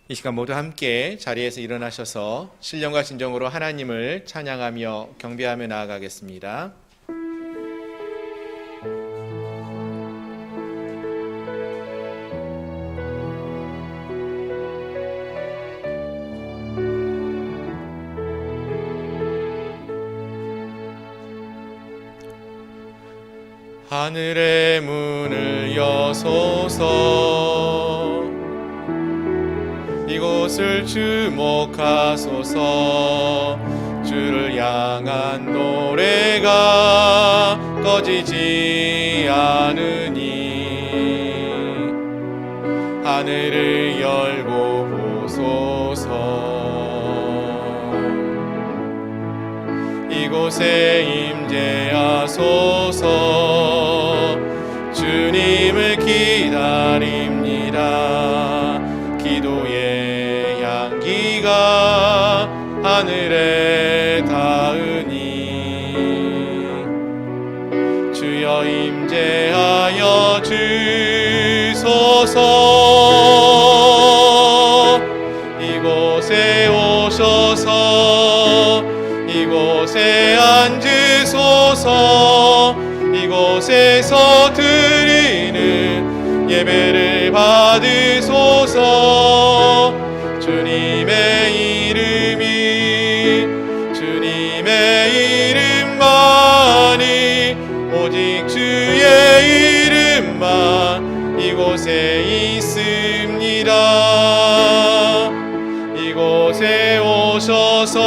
이 시간 모두 함께 자리에서 일어나셔서 신령과 진정으로 하나님을 찬양하며 경배하며 나아가겠습니다. 하늘의 문을 여소서, 이곳을 주목하소서. 주를 향한 노래가 꺼지지 않으니 하늘을 열고 보소서. 이곳에 임재하소서. 주님을 기다립니다. 기도의 향기가 하늘에 닿으니 주여 임재하여 주소서. 이곳에 오셔서 이곳에 앉으소서. 이곳에서 드리는 예배를 받으소서. 주님의 이름만이, 오직 주의 이름만 이곳에 있습니다. 이곳에 오셔서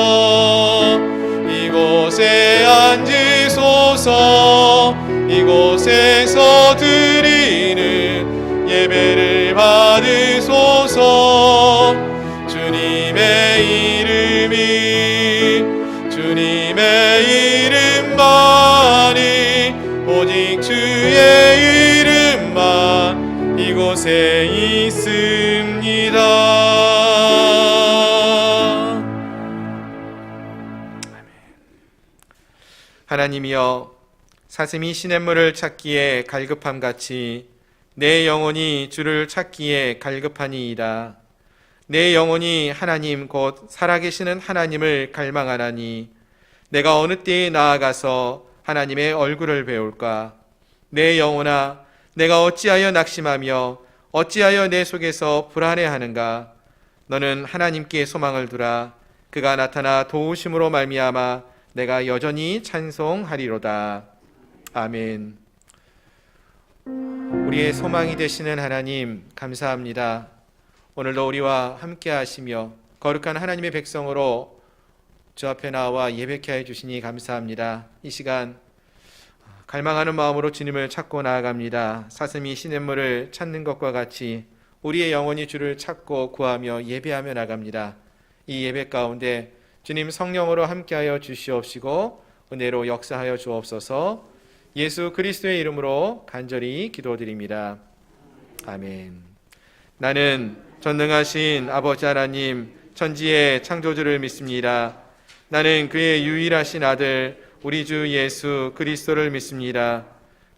이곳에 앉으소서. 이곳에서 드리는 예배를 받으소서. 주님의 이름만이, 오직 주의 이름만 이곳에 있습니다. 하나님이여, 사슴이 시냇물을 찾기에 갈급함같이 내 영혼이 주를 찾기에 갈급하니이다. 내 영혼이 하나님 곧 살아계시는 하나님을 갈망하나니 내가 어느 때에 나아가서 하나님의 얼굴을 배울까? 내 영혼아, 내가 어찌하여 낙심하며 어찌하여 내 속에서 불안해하는가? 너는 하나님께 소망을 두라. 그가 나타나 도우심으로 말미암아 내가 여전히 찬송하리로다. 아멘. 우리의 소망이 되시는 하나님, 감사합니다. 오늘도 우리와 함께 하시며 거룩한 하나님의 백성으로 주 앞에 나와 예배케 해 주시니 감사합니다. 이 시간 갈망하는 마음으로 주님을 찾고 나아갑니다. 사슴이 시냇물을 찾는 것과 같이 우리의 영혼이 주를 찾고 구하며 예배하며 나갑니다. 이 예배 가운데 주님 성령으로 함께하여 주시옵시고 은혜로 역사하여 주옵소서. 예수 그리스도의 이름으로 간절히 기도드립니다. 아멘. 나는 전능하신 아버지 하나님 천지의 창조주를 믿습니다. 나는 그의 유일하신 아들 우리 주 예수 그리스도를 믿습니다.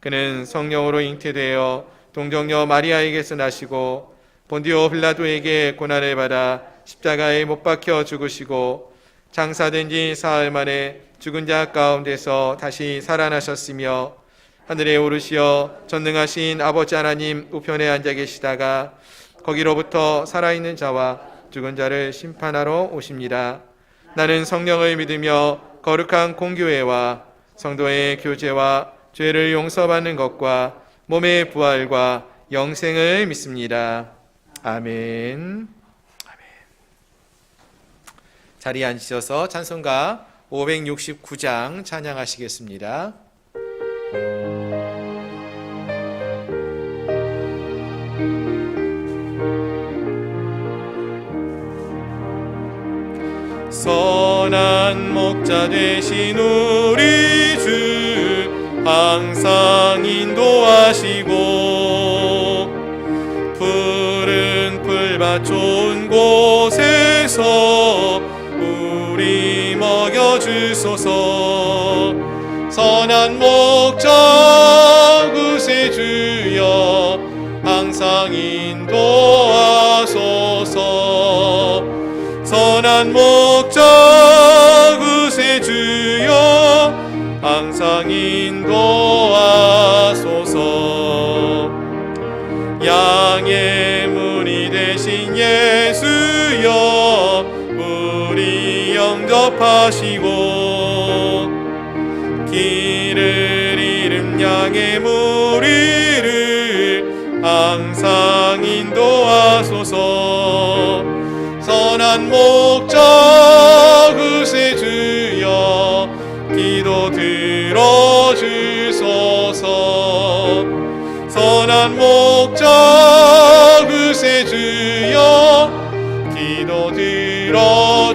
그는 성령으로 잉태되어 동정녀 마리아에게서 나시고 본디오 빌라도에게 고난을 받아 십자가에 못 박혀 죽으시고 장사된 지 사흘 만에 죽은 자 가운데서 다시 살아나셨으며 하늘에 오르시어 전능하신 아버지 하나님 우편에 앉아 계시다가 거기로부터 살아있는 자와 죽은 자를 심판하러 오십니다. 나는 성령을 믿으며 거룩한 공교회와 성도의 교제와 죄를 용서받는 것과 몸의 부활과 영생을 믿습니다. 아멘. 자리에 앉으셔서 찬송가 569장 찬양하시겠습니다. 선한 목자 되신 우리 주 항상 인도하시고 푸른 풀밭 좋은 곳에서 우리 먹여주소서. 선한 목자 구세주여 항상 인도하소서. 용납하시고 길을 잃은 양의 무리를 항상 인도하소서. 선한 목자 그새 주여 기도 들어주소서. 선한 목자 그새 주여 기도 들어주소서.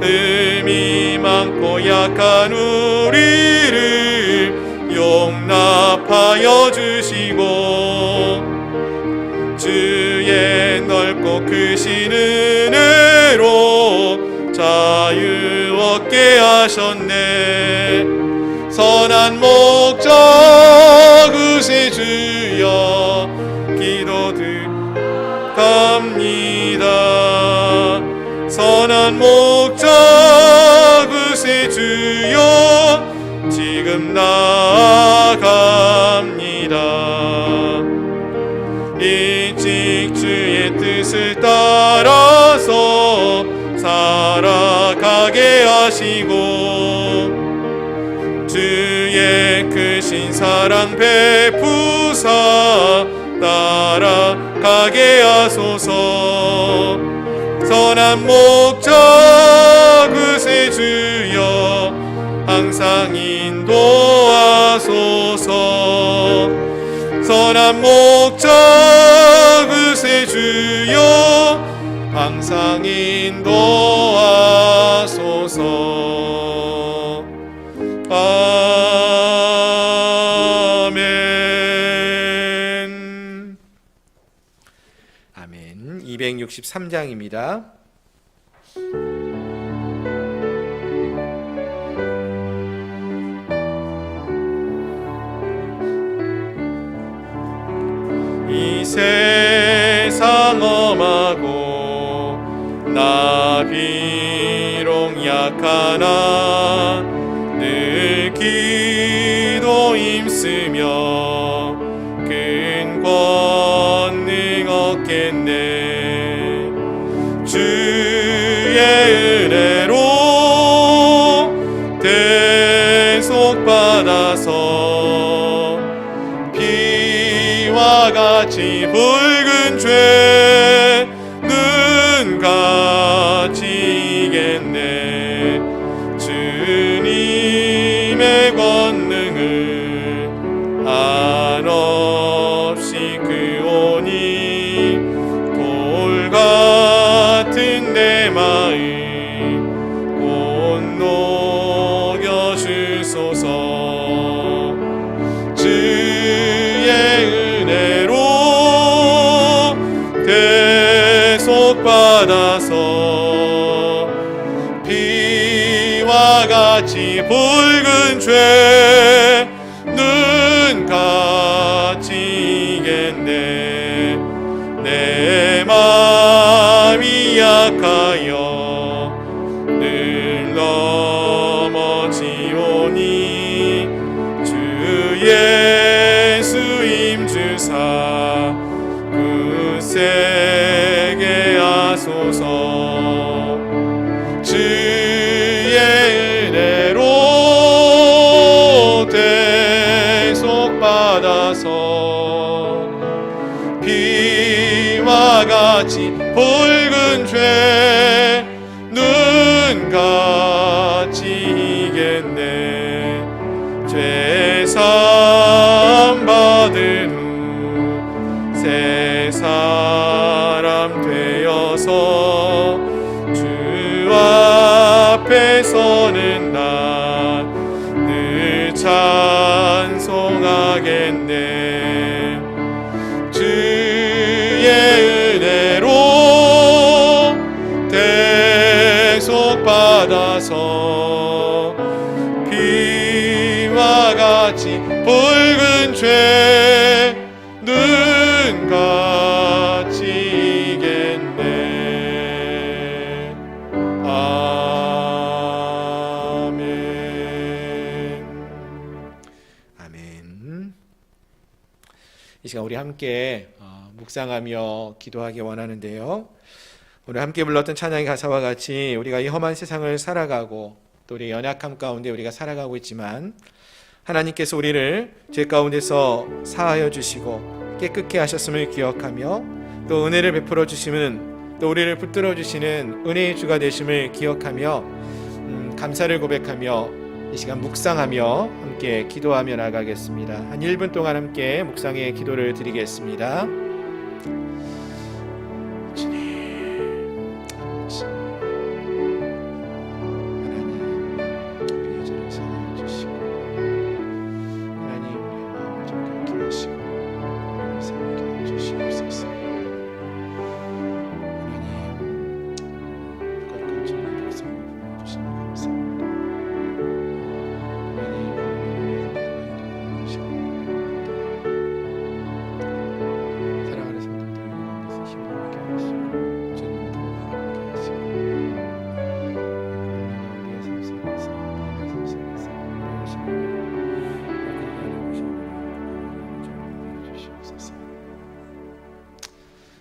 흠이 많고 약한 우리를 용납하여 주시고 주의 넓고 크신 은혜로 자유 얻게 하셨네. 선한 목자 그새 주여 기도 드립니다. 선한 목자 그새 주여 지금 나아갑니다. 일찍 주의 뜻을 따라서 살아가게 하시고 주의 크신 사랑 베푸사 따라가게 하소서. 선한 목자 그새 주여 항상 인도하소서. 선한 목자 그새 주여 항상 인도하소서. 아멘. 아멘. 263장입니다. 이 세상 엄하고 나 비록 약하나 늘 기도 힘쓰며 큰 권능 얻겠네. 주의 은혜로 대속받아서 피와 같이 붉은 죄는 가지겠네. 주님의 권능을 한없이 그오니 돌 같은 내 마음 곧 녹여주소서. 주의 은혜로 대속받아서 피와 같이 붉은 죄는 가지겠네. 내 마음이 약하여 늘 넘어지오니 주 예수 힘주사 굳세게 하소서. 주의 은혜로 대속받아서 피와 같이 붉은 죄는 가지겠네. 죄사함 받은 후 새 사람 되어서 주 앞에 서는 날 늘 찬송하겠네. 주의 은혜로 대속받아서 피와 같이 붉은 죄는 가지겠네. 아멘. 아멘. 이 시간 우리 함께 묵상하며 기도하기 원하는데요. 오늘 함께 불렀던 찬양의 가사와 같이 우리가 이 험한 세상을 살아가고 또 우리의 연약함 가운데 우리가 살아가고 있지만 하나님께서 우리를 죄 가운데서 사하여 주시고 깨끗게 하셨음을 기억하며 또 은혜를 베풀어 주시는 또 우리를 붙들어 주시는 은혜의 주가 되심을 기억하며 감사를 고백하며 이 시간 묵상하며 함께 기도하며 나가겠습니다. 한 1분 동안 함께 묵상의 기도를 드리겠습니다.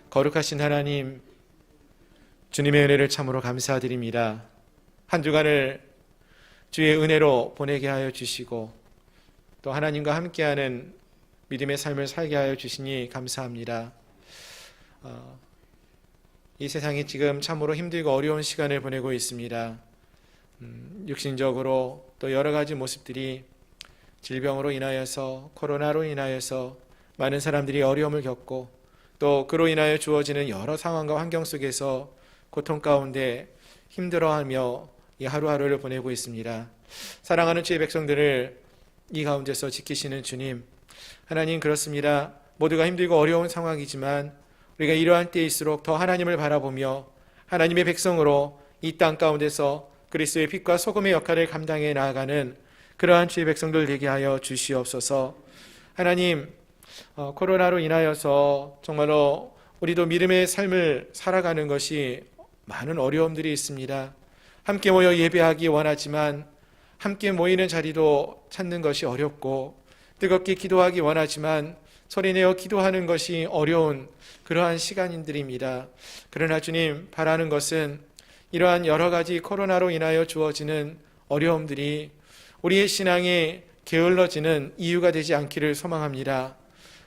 거룩하신 하나님, 주님의 은혜를 참으로 감사드립니다. 한 주간을 주의 은혜로 보내게 하여 주시고 또 하나님과 함께하는 믿음의 삶을 살게 하여 주시니 감사합니다. 이 세상이 지금 참으로 힘들고 어려운 시간을 보내고 있습니다. 육신적으로 또 여러 가지 모습들이 질병으로 인하여서 코로나로 인하여서 많은 사람들이 어려움을 겪고 또 그로 인하여 주어지는 여러 상황과 환경 속에서 고통 가운데 힘들어하며 이 하루하루를 보내고 있습니다. 사랑하는 주의 백성들을 이 가운데서 지키시는 주님, 하나님 그렇습니다. 모두가 힘들고 어려운 상황이지만 우리가 이러한 때일수록 더 하나님을 바라보며 하나님의 백성으로 이 땅 가운데서 그리스도의 빛과 소금의 역할을 감당해 나아가는 그러한 주의 백성들 되게 하여 주시옵소서. 하나님, 코로나로 인하여서 정말로 우리도 믿음의 삶을 살아가는 것이 많은 어려움들이 있습니다. 함께 모여 예배하기 원하지만 함께 모이는 자리도 찾는 것이 어렵고 뜨겁게 기도하기 원하지만 소리내어 기도하는 것이 어려운 그러한 시간들입니다. 그러나 주님, 바라는 것은 이러한 여러 가지 코로나로 인하여 주어지는 어려움들이 우리의 신앙에 게을러지는 이유가 되지 않기를 소망합니다.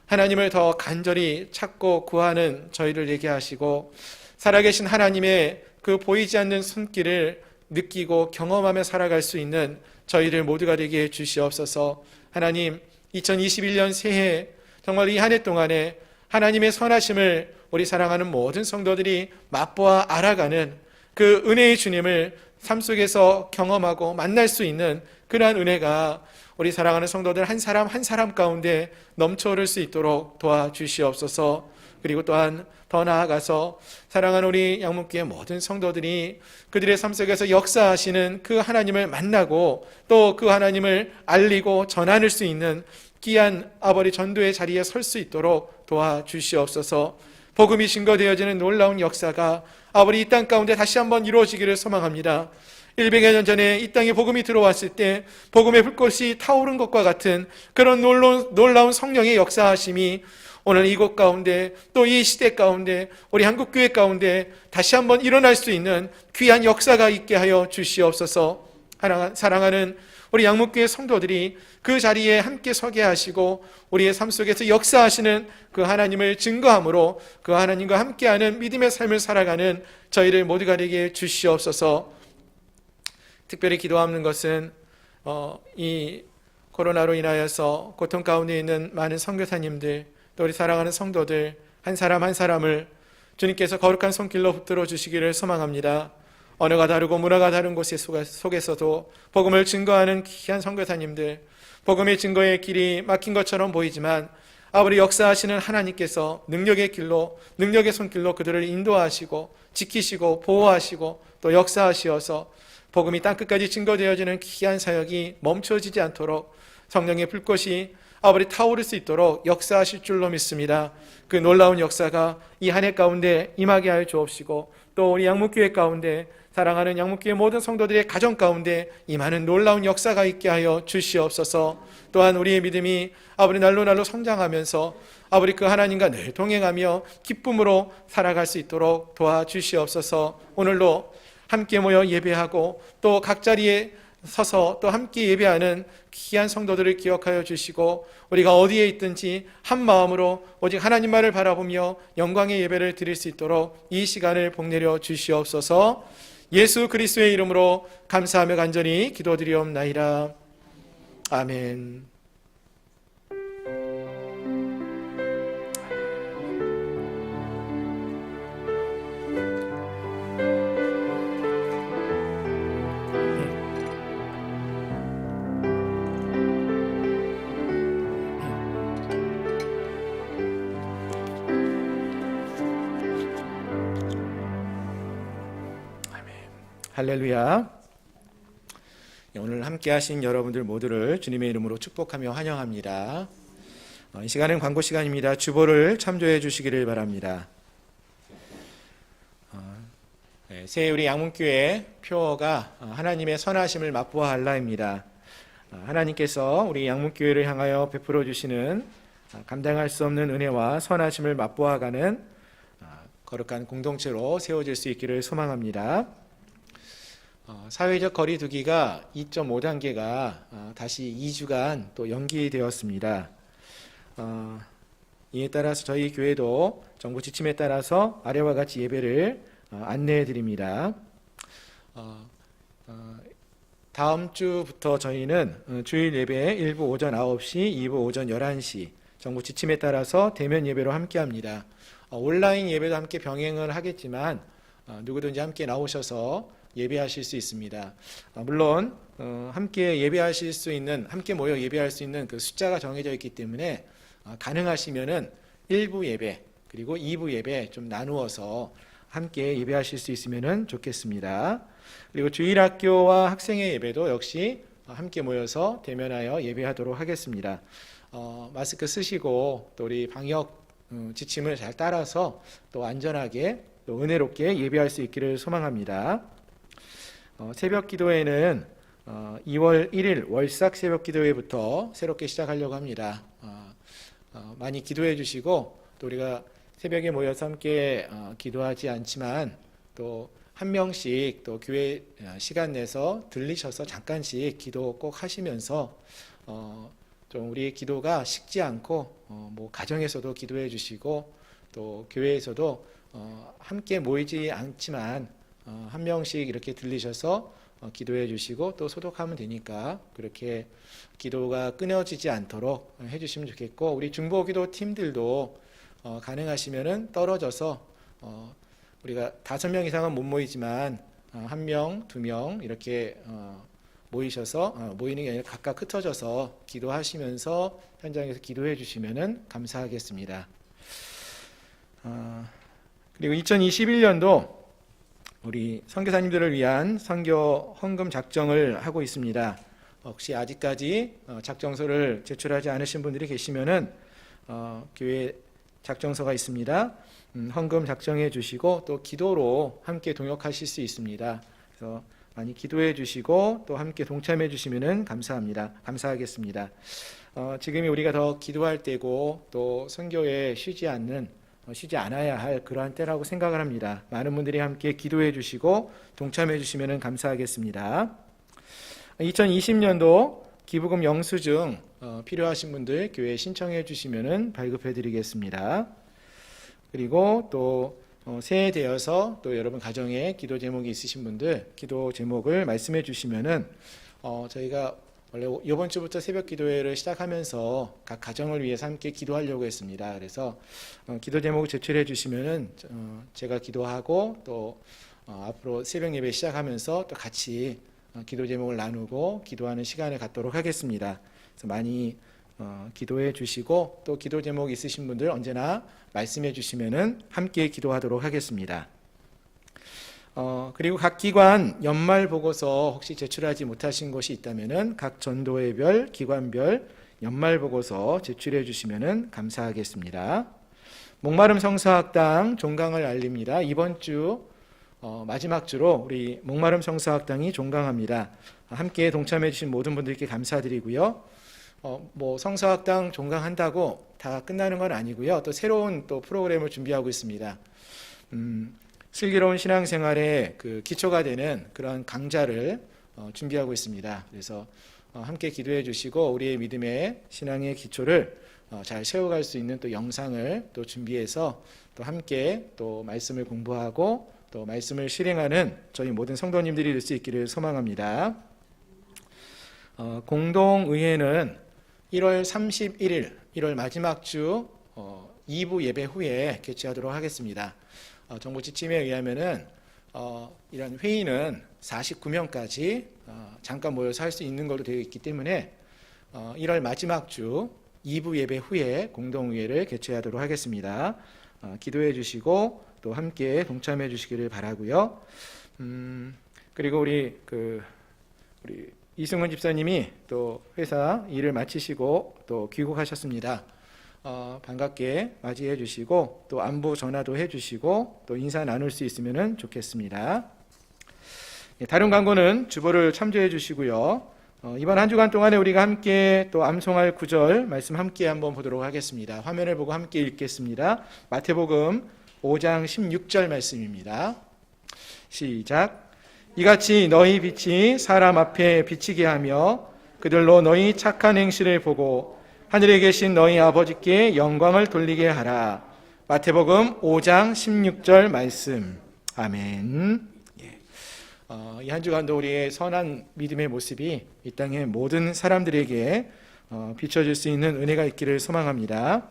하나님을 더 간절히 찾고 구하는 저희를 되게 하시고 살아계신 하나님의 그 보이지 않는 손길을 느끼고 경험하며 살아갈 수 있는 저희들 모두가 되게 해 주시옵소서. 하나님, 2021년 새해 정말 이 한 해 동안에 하나님의 선하심을 우리 사랑하는 모든 성도들이 맛보아 알아가는 그 은혜의 주님을 삶 속에서 경험하고 만날 수 있는 그러한 은혜가 우리 사랑하는 성도들 한 사람 한 사람 가운데 넘쳐흐를 수 있도록 도와주시옵소서. 그리고 또한 더 나아가서 사랑하는 우리 양문교회 모든 성도들이 그들의 삶 속에서 역사하시는 그 하나님을 만나고 또 그 하나님을 알리고 전하는 수 있는 귀한 아버지 전도의 자리에 설 수 있도록 도와주시옵소서. 복음이 증거되어지는 놀라운 역사가 아버지 이 땅 가운데 다시 한번 이루어지기를 소망합니다. 100여 년 전에 이 땅에 복음이 들어왔을 때 복음의 불꽃이 타오른 것과 같은 그런 놀라운 성령의 역사하심이 오늘 이곳 가운데 또 이 시대 가운데 우리 한국교회 가운데 다시 한번 일어날 수 있는 귀한 역사가 있게 하여 주시옵소서. 사랑하는 우리 양목교회 성도들이 그 자리에 함께 서게 하시고 우리의 삶 속에서 역사하시는 그 하나님을 증거함으로 그 하나님과 함께하는 믿음의 삶을 살아가는 저희를 모두가 되게 주시옵소서. 특별히 기도하는 것은 이 코로나로 인하여서 고통 가운데 있는 많은 선교사님들 또 우리 사랑하는 성도들 한 사람 한 사람을 주님께서 거룩한 손길로 붙들어 주시기를 소망합니다. 언어가 다르고 문화가 다른 곳 속에서도 복음을 증거하는 귀한 선교사님들, 복음의 증거의 길이 막힌 것처럼 보이지만 아버지 역사하시는 하나님께서 능력의 길로 능력의 손길로 그들을 인도하시고 지키시고 보호하시고 또 역사하시어서 복음이 땅끝까지 증거되어지는 귀한 사역이 멈춰지지 않도록 성령의 불꽃이 아버지 타오를 수 있도록 역사하실 줄로 믿습니다. 그 놀라운 역사가 이 한 해 가운데 임하게 하여 주옵시고 또 우리 양목교회 가운데 사랑하는 양문교회 모든 성도들의 가정 가운데 임하는 놀라운 역사가 있게 하여 주시옵소서. 또한 우리의 믿음이 아버지 날로 성장하면서 아버지 그 하나님과 늘 동행하며 기쁨으로 살아갈 수 있도록 도와주시옵소서. 오늘도 함께 모여 예배하고 또 각 자리에 서서 또 함께 예배하는 귀한 성도들을 기억하여 주시고 우리가 어디에 있든지 한 마음으로 오직 하나님만을 바라보며 영광의 예배를 드릴 수 있도록 이 시간을 복내려 주시옵소서. 예수 그리스도의 이름으로 감사하며 간절히 기도드리옵나이다. 아멘. 할렐루야. 오늘 함께 하신 여러분들 모두를 주님의 이름으로 축복하며 환영합니다. 이 시간은 광고 시간입니다. 주보를 참조해 주시기를 바랍니다. 새해 우리 양문교회 표어가 하나님의 선하심을 맛보아할라입니다. 하나님께서 우리 양문교회를 향하여 베풀어 주시는 감당할 수 없는 은혜와 선하심을 맛보아가는 거룩한 공동체로 세워질 수 있기를 소망합니다. 사회적 거리두기가 2.5단계가 다시 2주간 또 연기되었습니다. 이에 따라서 저희 교회도 정부 지침에 따라서 아래와 같이 예배를 안내해 드립니다. 다음 주부터 저희는 주일 예배 1부 오전 9시, 2부 오전 11시 정부 지침에 따라서 대면 예배로 함께합니다. 온라인 예배도 함께 병행을 하겠지만 누구든지 함께 나오셔서 예배하실 수 있습니다. 물론 함께 예배하실 수 있는, 함께 모여 예배할 수 있는 그 숫자가 정해져 있기 때문에 가능하시면은 1부 예배 그리고 2부 예배 좀 나누어서 함께 예배하실 수 있으면 좋겠습니다. 그리고 주일학교와 학생의 예배도 역시 함께 모여서 대면하여 예배하도록 하겠습니다. 마스크 쓰시고 또 우리 방역 지침을 잘 따라서 또 안전하게 또 은혜롭게 예배할 수 있기를 소망합니다. 새벽 기도회는 2월 1일 월삭 새벽 기도회부터 새롭게 시작하려고 합니다. 많이 기도해 주시고 또 우리가 새벽에 모여서 함께 기도하지 않지만 또 한 명씩 또 교회 시간 내서 들리셔서 잠깐씩 기도 꼭 하시면서 좀 우리의 기도가 식지 않고 뭐 가정에서도 기도해 주시고 또 교회에서도 함께 모이지 않지만 한 명씩 이렇게 들리셔서 기도해 주시고 또 소독하면 되니까 그렇게 기도가 끊어지지 않도록 해주시면 좋겠고 우리 중보기도 팀들도 가능하시면은 떨어져서 우리가 5명 이상은 못 모이지만 1명, 2명 이렇게 모이셔서 모이는 게 아니라 각각 흩어져서 기도하시면서 현장에서 기도해 주시면은 감사하겠습니다. 그리고 2021년도 우리 선교사님들을 위한 선교 헌금 작정을 하고 있습니다. 혹시 아직까지 작정서를 제출하지 않으신 분들이 계시면은 교회 작정서가 있습니다. 헌금 작정해 주시고 또 기도로 함께 동역하실 수 있습니다. 그래서 많이 기도해 주시고 또 함께 동참해 주시면은 감사하겠습니다. 지금이 우리가 더 기도할 때고 또 선교에 쉬지 않아야 할 그러한 때라고 생각을 합니다. 많은 분들이 함께 기도해 주시고 동참해 주시면 감사하겠습니다. 2020년도 기부금 영수증 필요하신 분들 교회에 신청해 주시면 발급해 드리겠습니다. 그리고 또 새해 되어서 또 여러분 가정에 기도 제목이 있으신 분들 기도 제목을 말씀해 주시면은 저희가 원래 이번 주부터 새벽 기도회를 시작하면서 각 가정을 위해서 함께 기도하려고 했습니다. 그래서 기도 제목을 제출해 주시면은 제가 기도하고 또 앞으로 새벽 예배 시작하면서 또 같이 기도 제목을 나누고 기도하는 시간을 갖도록 하겠습니다. 그래서 많이 기도해 주시고 또 기도 제목 있으신 분들 언제나 말씀해 주시면은 함께 기도하도록 하겠습니다. 그리고 각 기관 연말 보고서 혹시 제출하지 못하신 것이 있다면은 각 전도회별, 기관별 연말 보고서 제출해 주시면은 감사하겠습니다. 목마름 성서학당 종강을 알립니다. 이번 주 마지막 주로 우리 목마름 성서학당이 종강합니다. 함께 동참해 주신 모든 분들께 감사드리고요. 성서학당 종강한다고 다 끝나는 건 아니고요. 또 새로운 또 프로그램을 준비하고 있습니다. 슬기로운 신앙생활의 그 기초가 되는 그런 강좌를 준비하고 있습니다. 그래서 함께 기도해 주시고 우리의 믿음의 신앙의 기초를 잘 세워갈 수 있는 또 영상을 또 준비해서 또 함께 또 말씀을 공부하고 또 말씀을 실행하는 저희 모든 성도님들이 될 수 있기를 소망합니다. 공동의회는 1월 31일, 1월 마지막 주 2부 예배 후에 개최하도록 하겠습니다. 정부 지침에 의하면은 이런 회의는 49명까지 잠깐 모여서 할 수 있는 걸로 되어 있기 때문에 1월 마지막 주 2부 예배 후에 공동의회를 개최하도록 하겠습니다. 기도해 주시고 또 함께 동참해 주시기를 바라고요. 그리고 우리 이승훈 집사님이 또 회사 일을 마치시고 또 귀국하셨습니다. 반갑게 맞이해 주시고 또 안부 전화도 해 주시고 또 인사 나눌 수 있으면 좋겠습니다. 다른 광고는 주보를 참조해 주시고요. 이번 한 주간 동안에 우리가 함께 또 암송할 구절 말씀 함께 한번 보도록 하겠습니다. 화면을 보고 함께 읽겠습니다. 마태복음 5장 16절 말씀입니다. 시작. 이같이 너희 빛이 사람 앞에 비치게 하며 그들로 너희 착한 행실을 보고 하늘에 계신 너희 아버지께 영광을 돌리게 하라. 마태복음 5장 16절 말씀. 아멘. 이 한 주간도 우리의 선한 믿음의 모습이 이 땅의 모든 사람들에게 비춰질 수 있는 은혜가 있기를 소망합니다.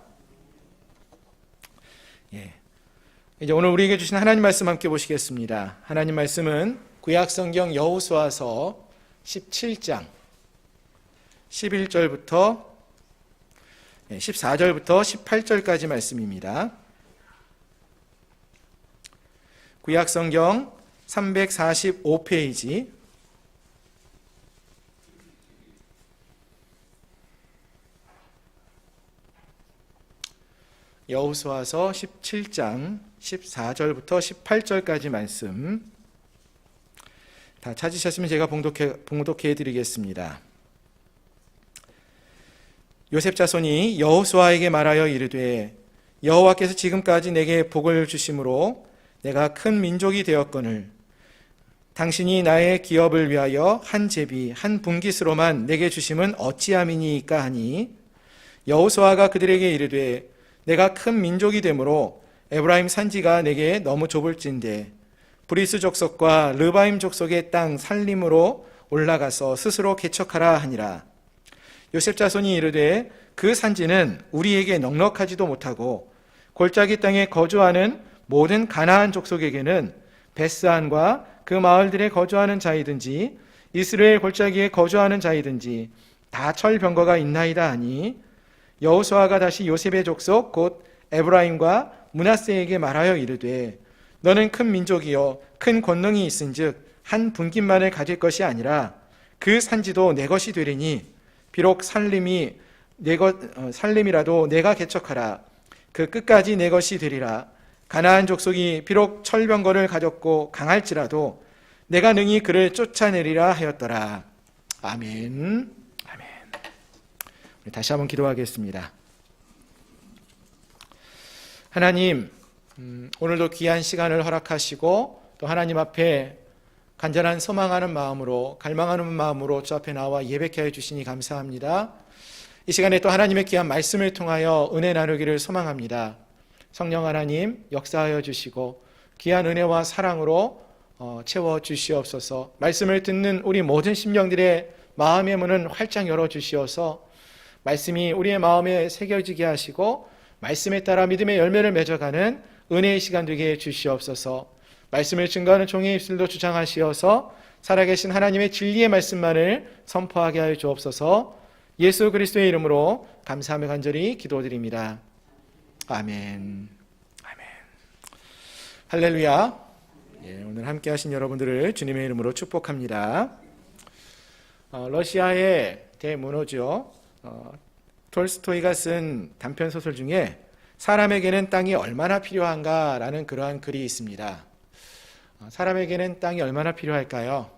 이제 오늘 우리에게 주신 하나님 말씀 함께 보시겠습니다. 하나님 말씀은 구약성경 여호수아서 17장 11절부터 14절부터 18절까지 말씀입니다. 구약성경 345페이지 여호수아서 17장 14절부터 18절까지 말씀 다 찾으셨으면 제가 봉독해 드리겠습니다. 요셉 자손이 여호수아에게 말하여 이르되 여호와께서 지금까지 내게 복을 주심으로 내가 큰 민족이 되었거늘 당신이 나의 기업을 위하여 한 제비 한 분깃으로만 내게 주심은 어찌함이니까 하니 여호수아가 그들에게 이르되 내가 큰 민족이 되므로 에브라임 산지가 내게 너무 좁을진데 브리스 족속과 르바임 족속의 땅 살림으로 올라가서 스스로 개척하라 하니라. 요셉 자손이 이르되 그 산지는 우리에게 넉넉하지도 못하고 골짜기 땅에 거주하는 모든 가나안 족속에게는 베스안과 그 마을들에 거주하는 자이든지 이스라엘 골짜기에 거주하는 자이든지 다 철병거가 있나이다 하니 여호수아가 다시 요셉의 족속 곧 에브라임과 므낫세에게 말하여 이르되 너는 큰 민족이요 큰 권능이 있은즉 한 분깃만을 가질 것이 아니라 그 산지도 내 것이 되리니 비록 살림이라도 내가 개척하라. 그 끝까지 내 것이 되리라. 가나안 족속이 비록 철병거를 가졌고 강할지라도 내가 능히 그를 쫓아내리라 하였더라. 아멘. 아멘. 다시 한번 기도하겠습니다. 하나님, 오늘도 귀한 시간을 허락하시고 또 하나님 앞에 간절한 소망하는 마음으로 갈망하는 마음으로 주 앞에 나와 예배케 해 주시니 감사합니다. 이 시간에 또 하나님의 귀한 말씀을 통하여 은혜 나누기를 소망합니다. 성령 하나님 역사하여 주시고 귀한 은혜와 사랑으로 채워 주시옵소서. 말씀을 듣는 우리 모든 심령들의 마음의 문은 활짝 열어 주시어서 말씀이 우리의 마음에 새겨지게 하시고 말씀에 따라 믿음의 열매를 맺어가는 은혜의 시간 되게 해 주시옵소서. 말씀을 증거하는 종의 입술도 주장하시어서 살아계신 하나님의 진리의 말씀만을 선포하게 하여 주옵소서. 예수 그리스도의 이름으로 감사하며 간절히 기도드립니다. 아멘. 아멘. 할렐루야. 오늘 함께 하신 여러분들을 주님의 이름으로 축복합니다. 러시아의 대문호죠. 톨스토이가 쓴 단편소설 중에 사람에게는 땅이 얼마나 필요한가라는 그러한 글이 있습니다. 사람에게는 땅이 얼마나 필요할까요?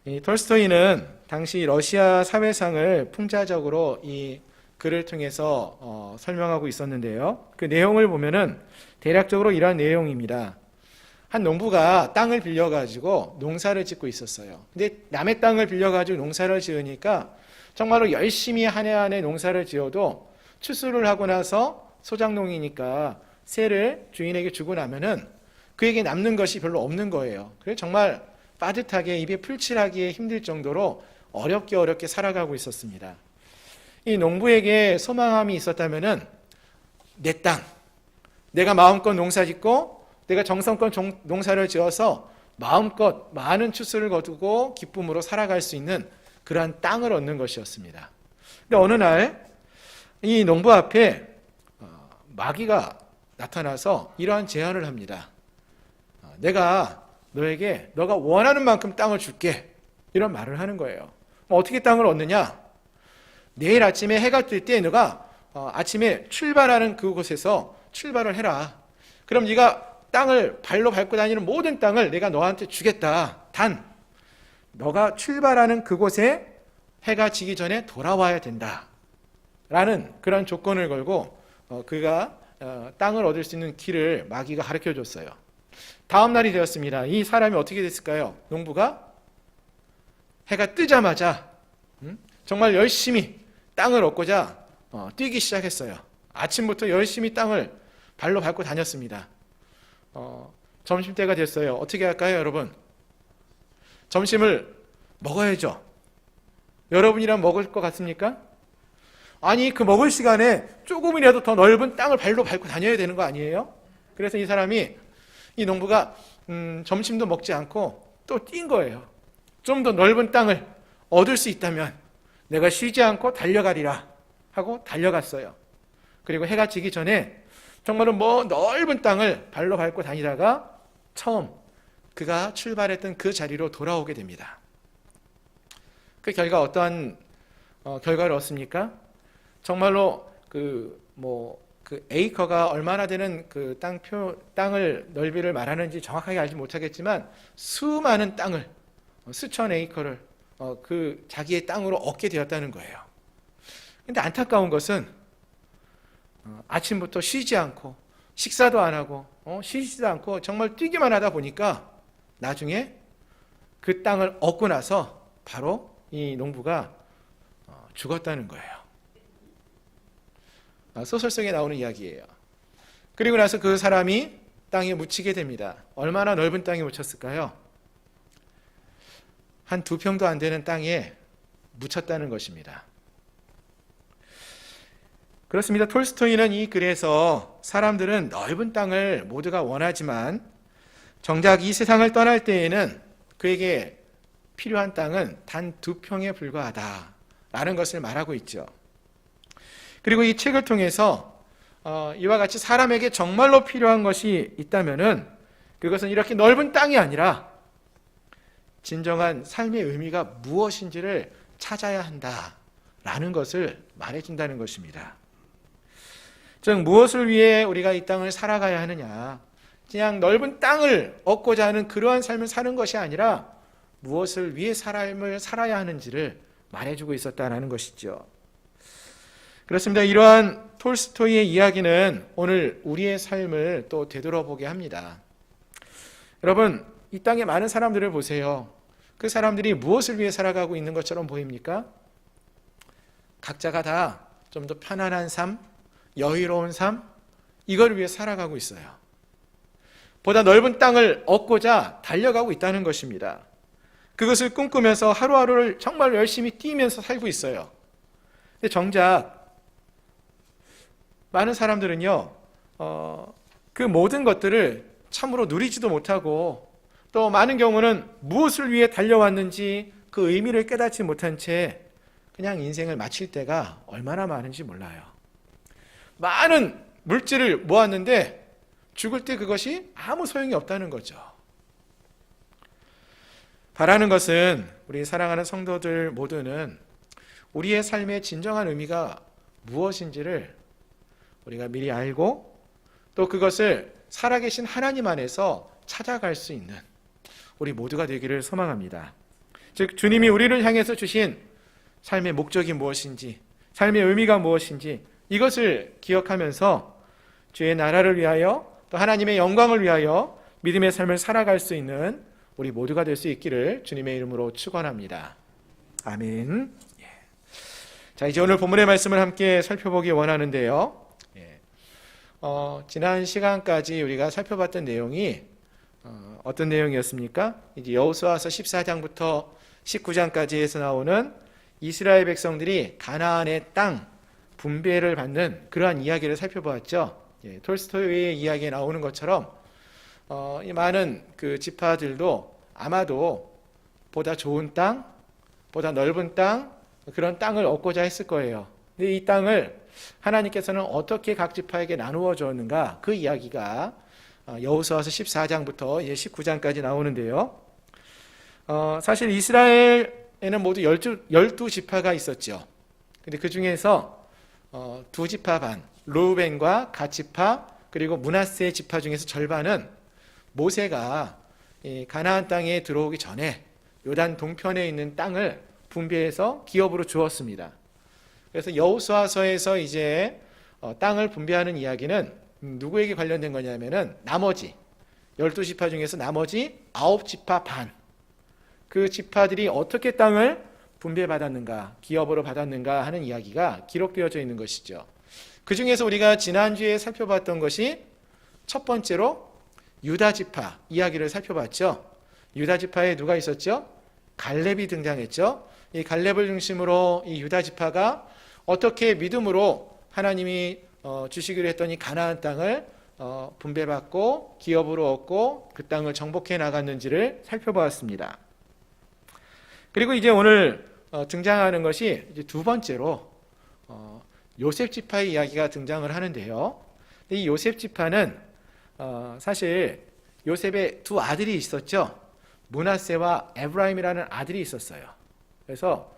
이 톨스토이는 당시 러시아 사회상을 풍자적으로 이 글을 통해서 설명하고 있었는데요. 그 내용을 보면은 대략적으로 이러한 내용입니다. 한 농부가 땅을 빌려가지고 농사를 짓고 있었어요. 근데 남의 땅을 빌려가지고 농사를 지으니까 정말로 열심히 한 해 한 해 농사를 지어도 추수를 하고 나서 소작농이니까 세를 주인에게 주고 나면은 그에게 남는 것이 별로 없는 거예요. 그래서 정말 빠듯하게 입에 풀칠하기에 힘들 정도로 어렵게 살아가고 있었습니다. 이 농부에게 소망함이 있었다면은 내 땅, 내가 마음껏 농사 짓고 내가 정성껏 농사를 지어서 마음껏 많은 추수를 거두고 기쁨으로 살아갈 수 있는 그러한 땅을 얻는 것이었습니다. 근데 어느 날 이 농부 앞에 마귀가 나타나서 이러한 제안을 합니다. 내가 너에게 너가 원하는 만큼 땅을 줄게. 이런 말을 하는 거예요. 어떻게 땅을 얻느냐? 내일 아침에 해가 뜰 때 너가 아침에 출발하는 그곳에서 출발을 해라. 그럼 네가 땅을 발로 밟고 다니는 모든 땅을 내가 너한테 주겠다. 단 너가 출발하는 그곳에 해가 지기 전에 돌아와야 된다. 라는 그런 조건을 걸고 그가 땅을 얻을 수 있는 길을 마귀가 가르쳐 줬어요. 다음 날이 되었습니다. 이 사람이 어떻게 됐을까요? 농부가 해가 뜨자마자 정말 열심히 땅을 얻고자 뛰기 시작했어요. 아침부터 열심히 땅을 발로 밟고 다녔습니다. 점심때가 됐어요. 어떻게 할까요, 여러분? 점심을 먹어야죠. 여러분이랑 먹을 것 같습니까? 아니, 그 먹을 시간에 조금이라도 더 넓은 땅을 발로 밟고 다녀야 되는 거 아니에요? 그래서 이 농부가 점심도 먹지 않고 또 뛴 거예요. 좀 더 넓은 땅을 얻을 수 있다면 내가 쉬지 않고 달려가리라 하고 달려갔어요. 그리고 해가 지기 전에 정말로 넓은 땅을 발로 밟고 다니다가 처음 그가 출발했던 그 자리로 돌아오게 됩니다. 그 결과 어떠한 결과를 얻습니까? 정말로 그 에이커가 얼마나 되는 그 땅을 넓이를 말하는지 정확하게 알지 못하겠지만 수많은 땅을 수천 에이커를 그 자기의 땅으로 얻게 되었다는 거예요. 근데 안타까운 것은 아침부터 쉬지 않고 식사도 안 하고 쉬지도 않고 정말 뛰기만 하다 보니까 나중에 그 땅을 얻고 나서 바로 이 농부가 죽었다는 거예요. 소설 속에 나오는 이야기예요. 그리고 나서 그 사람이 땅에 묻히게 됩니다. 얼마나 넓은 땅에 묻혔을까요? 한 2평도 안 되는 땅에 묻혔다는 것입니다. 그렇습니다. 톨스토이는 이 글에서 사람들은 넓은 땅을 모두가 원하지만 정작 이 세상을 떠날 때에는 그에게 필요한 땅은 단 2평에 불과하다라는 것을 말하고 있죠. 그리고 이 책을 통해서 이와 같이 사람에게 정말로 필요한 것이 있다면은 그것은 이렇게 넓은 땅이 아니라 진정한 삶의 의미가 무엇인지를 찾아야 한다라는 것을 말해준다는 것입니다. 즉 무엇을 위해 우리가 이 땅을 살아가야 하느냐, 그냥 넓은 땅을 얻고자 하는 그러한 삶을 사는 것이 아니라 무엇을 위해 삶을 살아야 하는지를 말해주고 있었다는 것이죠. 그렇습니다. 이러한 톨스토이의 이야기는 오늘 우리의 삶을 또 되돌아보게 합니다. 여러분, 이 땅에 많은 사람들을 보세요. 그 사람들이 무엇을 위해 살아가고 있는 것처럼 보입니까? 각자가 다 좀 더 편안한 삶, 여유로운 삶, 이걸 위해 살아가고 있어요. 보다 넓은 땅을 얻고자 달려가고 있다는 것입니다. 그것을 꿈꾸면서 하루하루를 정말 열심히 뛰면서 살고 있어요. 근데 정작 많은 사람들은요, 그 모든 것들을 참으로 누리지도 못하고 또 많은 경우는 무엇을 위해 달려왔는지 그 의미를 깨닫지 못한 채 그냥 인생을 마칠 때가 얼마나 많은지 몰라요. 많은 물질을 모았는데 죽을 때 그것이 아무 소용이 없다는 거죠. 바라는 것은 우리 사랑하는 성도들 모두는 우리의 삶의 진정한 의미가 무엇인지를 우리가 미리 알고 또 그것을 살아계신 하나님 안에서 찾아갈 수 있는 우리 모두가 되기를 소망합니다. 즉 주님이 우리를 향해서 주신 삶의 목적이 무엇인지, 삶의 의미가 무엇인지 이것을 기억하면서 주의 나라를 위하여 또 하나님의 영광을 위하여 믿음의 삶을 살아갈 수 있는 우리 모두가 될 수 있기를 주님의 이름으로 축원합니다. 아멘. 자, 이제 오늘 본문의 말씀을 함께 살펴보기 원하는데요. 지난 시간까지 우리가 살펴봤던 내용이 어떤 내용이었습니까? 이제 여호수아서 14장부터 19장까지에서 나오는 이스라엘 백성들이 가나안의 땅 분배를 받는 그러한 이야기를 살펴보았죠. 톨스토이의 이야기에 나오는 것처럼 이 많은 그 지파들도 아마도 보다 좋은 땅, 보다 넓은 땅, 그런 땅을 얻고자 했을 거예요. 근데 이 땅을 하나님께서는 어떻게 각 지파에게 나누어 주었는가, 그 이야기가 여호수아서 14장부터 이제 19장까지 나오는데요. 사실 이스라엘에는 모두 12지파가 있었죠. 근데 그 중에서 2지파 반, 르우벤과 갓지파 그리고 므낫세 지파 중에서 절반은 모세가 가나안 땅에 들어오기 전에 요단 동편에 있는 땅을 분배해서 기업으로 주었습니다. 그래서 여호수아서에서 이제 땅을 분배하는 이야기는 누구에게 관련된 거냐면은 나머지 12지파 중에서 나머지 9지파 반, 그 지파들이 어떻게 땅을 분배받았는가, 기업으로 받았는가 하는 이야기가 기록되어져 있는 것이죠. 그 중에서 우리가 지난주에 살펴봤던 것이 첫 번째로 유다지파 이야기를 살펴봤죠. 유다지파에 누가 있었죠? 갈렙이 등장했죠. 이 갈렙을 중심으로 이 유다지파가 어떻게 믿음으로 하나님이 주시기로 했더니 가나안 땅을 분배받고 기업으로 얻고 그 땅을 정복해 나갔는지를 살펴보았습니다. 그리고 이제 오늘 등장하는 것이 이제 두 번째로 요셉 지파의 이야기가 등장을 하는데요. 이 요셉 지파는 사실 요셉의 두 아들이 있었죠. 므낫세와 에브라임이라는 아들이 있었어요. 그래서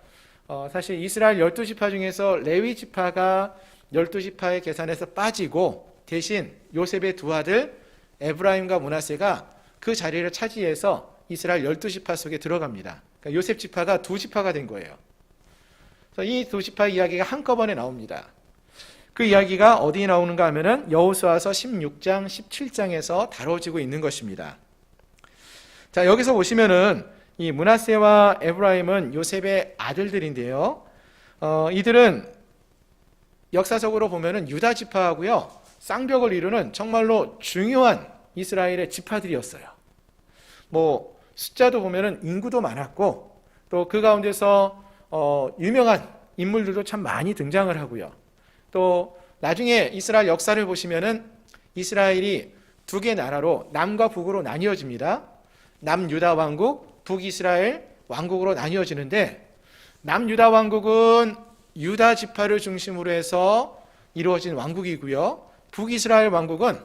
사실 이스라엘 12지파 중에서 레위 지파가 12지파의 계산에서 빠지고 대신 요셉의 두 아들 에브라임과 므낫세가 그 자리를 차지해서 이스라엘 12지파 속에 들어갑니다. 그러니까 요셉 지파가 두 지파가 된 거예요. 그래서 이 두 지파의 이야기가 한꺼번에 나옵니다. 그 이야기가 어디에 나오는가 하면은 여호수아서 16장, 17장에서 다뤄지고 있는 것입니다. 자, 여기서 보시면은 이 므낫세와 에브라임은 요셉의 아들들인데요. 이들은 역사적으로 보면은 유다 지파하고요 쌍벽을 이루는 정말로 중요한 이스라엘의 지파들이었어요. 뭐 숫자도 보면은 인구도 많았고 또 그 가운데서 유명한 인물들도 참 많이 등장을 하고요. 또 나중에 이스라엘 역사를 보시면은 이스라엘이 두 개 나라로 남과 북으로 나뉘어집니다. 남유다 왕국, 북이스라엘 왕국으로 나뉘어지는데 남유다 왕국은 유다 지파를 중심으로 해서 이루어진 왕국이고요. 북이스라엘 왕국은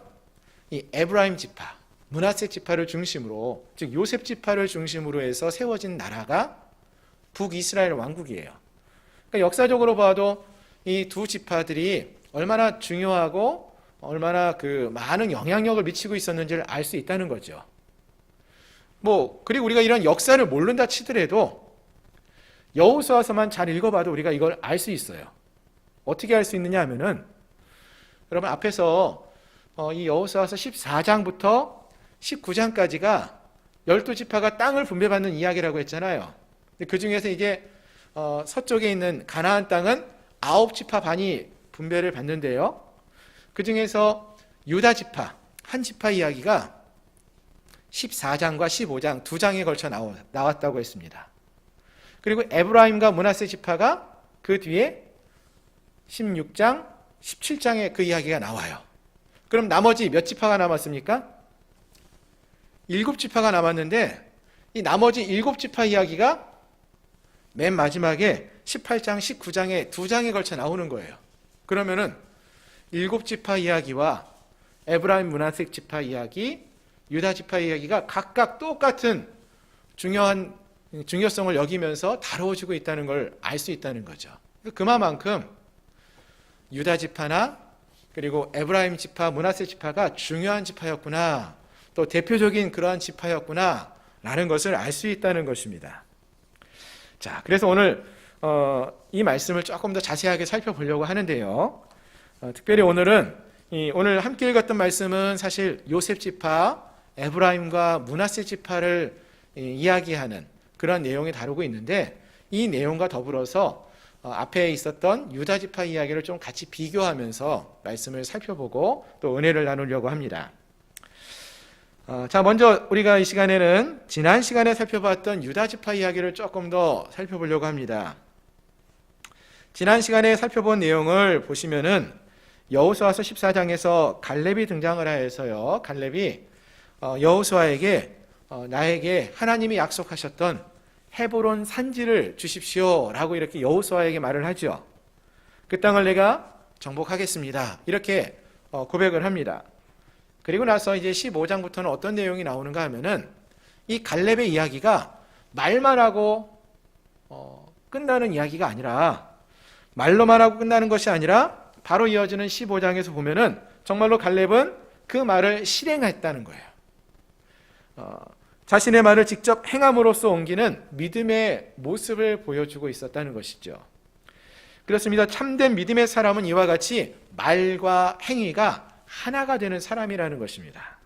이 에브라임 지파, 므낫세 지파를 중심으로, 즉 요셉 지파를 중심으로 해서 세워진 나라가 북이스라엘 왕국이에요. 그러니까 역사적으로 봐도 이 두 지파들이 얼마나 중요하고 얼마나 그 많은 영향력을 미치고 있었는지를 알 수 있다는 거죠. 그리고 우리가 이런 역사를 모른다 치더라도 여호수아서만 잘 읽어봐도 우리가 이걸 알 수 있어요. 어떻게 알 수 있느냐 하면은 여러분 앞에서 이 여호수아서 14장부터 19장까지가 12지파가 땅을 분배받는 이야기라고 했잖아요. 그 중에서 이제 서쪽에 있는 가나안 땅은 9지파 반이 분배를 받는데요. 그 중에서 유다 지파, 한 지파 이야기가 14장과 15장 두 장에 걸쳐 나왔다고 했습니다. 그리고 에브라임과 므낫세 지파가 그 뒤에 16장, 17장에 그 이야기가 나와요. 그럼 나머지 몇 지파가 남았습니까? 7지파가 남았는데 이 나머지 7지파 이야기가 맨 마지막에 18장, 19장에 두 장에 걸쳐 나오는 거예요. 그러면은 7지파 이야기와 에브라임 므낫세 지파 이야기, 유다 지파 이야기가 각각 똑같은 중요성을 여기면서 다루어지고 있다는 걸 알 수 있다는 거죠. 그만큼 유다 지파나 그리고 에브라임 지파, 므낫세 지파가 중요한 지파였구나. 또 대표적인 그러한 지파였구나라는 것을 알 수 있다는 것입니다. 자, 그래서 오늘 이 말씀을 조금 더 자세하게 살펴보려고 하는데요. 특별히 오늘 함께 읽었던 말씀은 사실 요셉 지파, 에브라임과 므낫세 지파를 이야기하는 그런 내용이 다루고 있는데, 이 내용과 더불어서 앞에 있었던 유다 지파 이야기를 좀 같이 비교하면서 말씀을 살펴보고 또 은혜를 나누려고 합니다. 자, 먼저 우리가 이 시간에는 지난 시간에 살펴봤던 유다 지파 이야기를 조금 더 살펴보려고 합니다. 지난 시간에 살펴본 내용을 보시면은 여호수아서 14장에서 갈렙이 등장을 하여서요, 갈렙이 여호수아에게 나에게 하나님이 약속하셨던 헤브론 산지를 주십시오 라고 이렇게 여호수아에게 말을 하죠. 그 땅을 내가 정복하겠습니다, 이렇게 고백을 합니다. 그리고 나서 이제 15장부터는 어떤 내용이 나오는가 하면은 이 갈렙의 이야기가 말만 하고 끝나는 이야기가 아니라, 말로만 하고 끝나는 것이 아니라 바로 이어지는 15장에서 보면은 정말로 갈렙은 그 말을 실행했다는 거예요. 자신의 말을 직접 행함으로써 옮기는 믿음의 모습을 보여주고 있었다는 것이죠. 그렇습니다. 참된 믿음의 사람은 이와 같이 말과 행위가 하나가 되는 사람이라는 것입니다.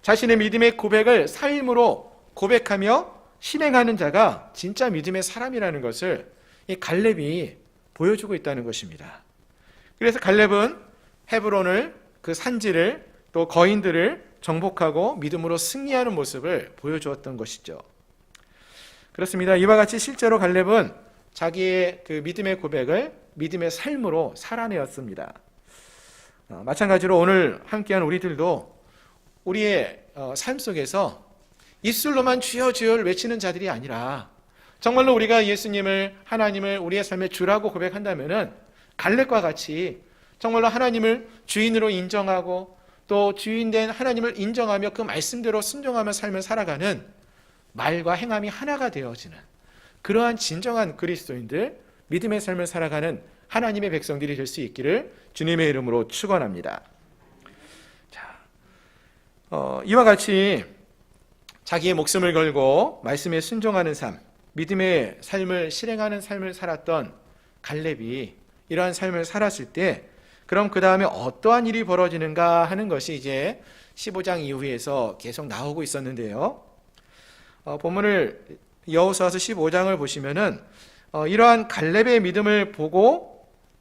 자신의 믿음의 고백을 삶으로 고백하며 실행하는 자가 진짜 믿음의 사람이라는 것을 이 갈렙이 보여주고 있다는 것입니다. 그래서 갈렙은 헤브론을, 그 산지를, 또 거인들을 정복하고 믿음으로 승리하는 모습을 보여주었던 것이죠. 그렇습니다. 이와 같이 실제로 갈렙은 자기의 그 믿음의 고백을 믿음의 삶으로 살아내었습니다. 마찬가지로 오늘 함께한 우리들도 우리의 삶 속에서 입술로만 주여 주여를 외치는 자들이 아니라 정말로 우리가 예수님을, 하나님을 우리의 삶의 주라고 고백한다면은 갈렙과 같이 정말로 하나님을 주인으로 인정하고 또 주인된 하나님을 인정하며 그 말씀대로 순종하며 삶을 살아가는 말과 행함이 하나가 되어지는 그러한 진정한 그리스도인들, 믿음의 삶을 살아가는 하나님의 백성들이 될 수 있기를 주님의 이름으로 축원합니다. 자, 이와 같이 자기의 목숨을 걸고 말씀에 순종하는 삶, 믿음의 삶을 실행하는 삶을 살았던 갈렙이 이러한 삶을 살았을 때, 그럼 그 다음에 어떠한 일이 벌어지는가 하는 것이 이제 15장 이후에서 계속 나오고 있었는데요. 본문을 여호수아서 15장을 보시면은 이러한 갈렙의 믿음을 보고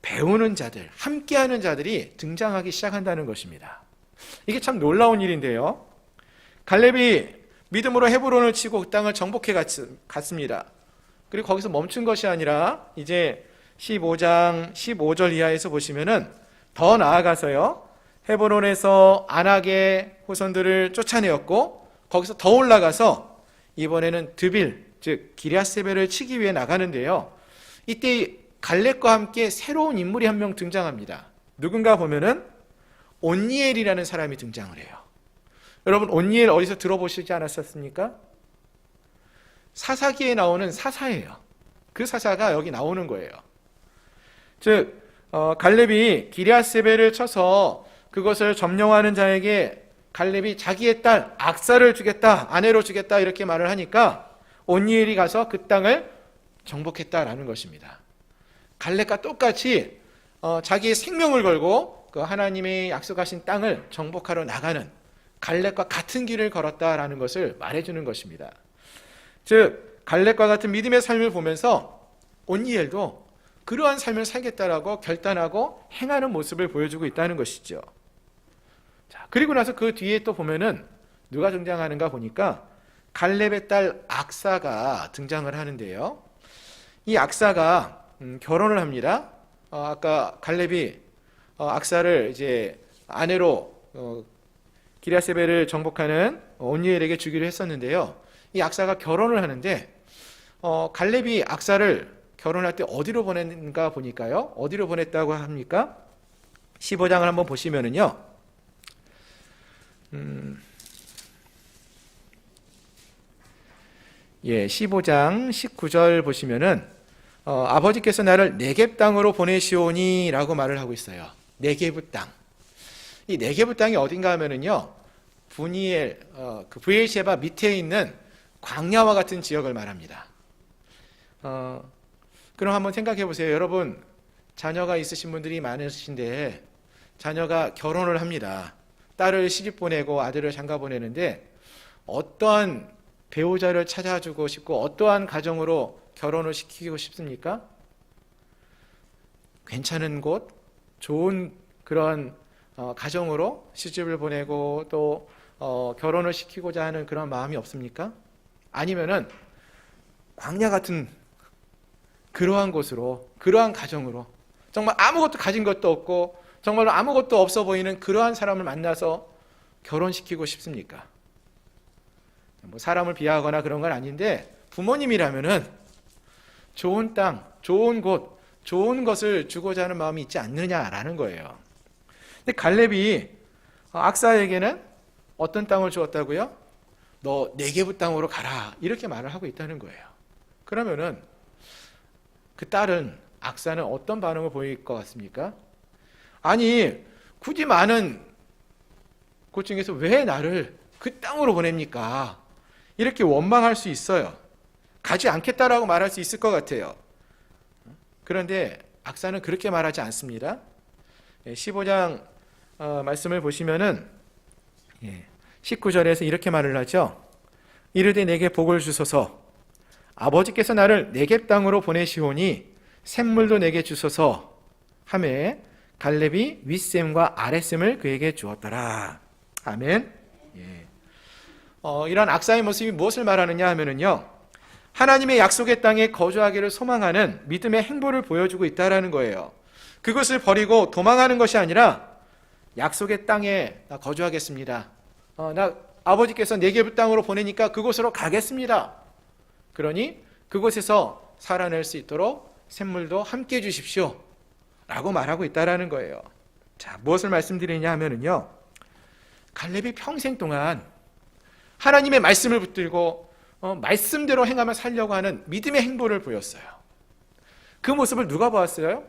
배우는 자들, 함께하는 자들이 등장하기 시작한다는 것입니다. 이게 참 놀라운 일인데요. 갈렙이 믿음으로 헤브론을 치고 그 땅을 정복해 갔습니다. 그리고 거기서 멈춘 것이 아니라 이제 15장 15절 이하에서 보시면은 더 나아가서요, 헤브론에서 안악의 후손들을 쫓아내었고 거기서 더 올라가서 이번에는 드빌, 즉 기럇세벨을 치기 위해 나가는데요. 이때 갈렙과 함께 새로운 인물이 한 명 등장합니다. 누군가 보면은 온니엘이라는 사람이 등장을 해요. 여러분, 온니엘 어디서 들어보시지 않았었습니까? 사사기에 나오는 사사예요. 그 사사가 여기 나오는 거예요. 즉 갈렙이 기럇세벨을 쳐서 그것을 점령하는 자에게 갈렙이 자기의 딸 악사를 주겠다, 아내로 주겠다 이렇게 말을 하니까 온니엘이 가서 그 땅을 정복했다라는 것입니다. 갈렙과 똑같이 자기의 생명을 걸고 그 하나님의 약속하신 땅을 정복하러 나가는 갈렙과 같은 길을 걸었다라는 것을 말해주는 것입니다. 즉 갈렙과 같은 믿음의 삶을 보면서 온니엘도 그러한 삶을 살겠다라고 결단하고 행하는 모습을 보여주고 있다는 것이죠. 자, 그리고 나서 그 뒤에 또 보면은 누가 등장하는가 보니까 갈렙의 딸 악사가 등장을 하는데요. 이 악사가 결혼을 합니다. 아까 갈렙이 악사를 이제 아내로 기럇세벨을 정복하는 온니엘에게 주기로 했었는데요. 이 악사가 결혼을 하는데 갈렙이 악사를 결혼할 때 어디로 보냈는가 보니까요. 어디로 보냈다고 합니까? 15장을 한번 보시면은요. 15장 19절 보시면은 아버지께서 나를 네겝 땅으로 보내시오니라고 말을 하고 있어요. 네겝 땅. 이 네겝 땅이 어딘가 하면은요. 분이엘, 그 브에르시바 밑에 있는 광야와 같은 지역을 말합니다. 그럼 한번 생각해 보세요. 여러분, 자녀가 있으신 분들이 많으신데 자녀가 결혼을 합니다. 딸을 시집 보내고 아들을 장가 보내는데 어떠한 배우자를 찾아주고 싶고 어떠한 가정으로 결혼을 시키고 싶습니까? 괜찮은 곳, 좋은 그런 가정으로 시집을 보내고 또 결혼을 시키고자 하는 그런 마음이 없습니까? 아니면은 광야 같은 그러한 곳으로, 그러한 가정으로 정말 아무것도 가진 것도 없고 정말로 아무것도 없어 보이는 그러한 사람을 만나서 결혼시키고 싶습니까? 뭐 사람을 비하하거나 그런 건 아닌데 부모님이라면은 좋은 땅, 좋은 곳, 좋은 것을 주고자 하는 마음이 있지 않느냐라는 거예요. 근데 갈렙이 악사에게는 어떤 땅을 주었다고요? 너 네게부 땅으로 가라 이렇게 말을 하고 있다는 거예요. 그러면은 그 딸은 악사는 어떤 반응을 보일 것 같습니까? 아니 굳이 많은 곳 중에서 왜 나를 그 땅으로 보냅니까? 이렇게 원망할 수 있어요. 가지 않겠다라고 말할 수 있을 것 같아요. 그런데 악사는 그렇게 말하지 않습니다. 15장 말씀을 보시면은 19절에서 이렇게 말을 하죠. 이르되 내게 복을 주소서 아버지께서 나를 네겝 땅으로 보내시오니 샘물도 내게 주소서 하매 갈렙이 윗샘과 아랫샘을 그에게 주었더라. 아멘. 이런 악사의 모습이 무엇을 말하느냐 하면은요, 하나님의 약속의 땅에 거주하기를 소망하는 믿음의 행보를 보여주고 있다라는 거예요. 그것을 버리고 도망하는 것이 아니라 약속의 땅에 나 거주하겠습니다. 나 아버지께서 네겝 땅으로 보내니까 그곳으로 가겠습니다. 그러니 그곳에서 살아낼 수 있도록 샘물도 함께 주십시오 라고 말하고 있다라는 거예요. 자, 무엇을 말씀드리냐 하면은요, 갈렙이 평생 동안 하나님의 말씀을 붙들고 말씀대로 행하며 살려고 하는 믿음의 행보를 보였어요. 그 모습을 누가 보았어요?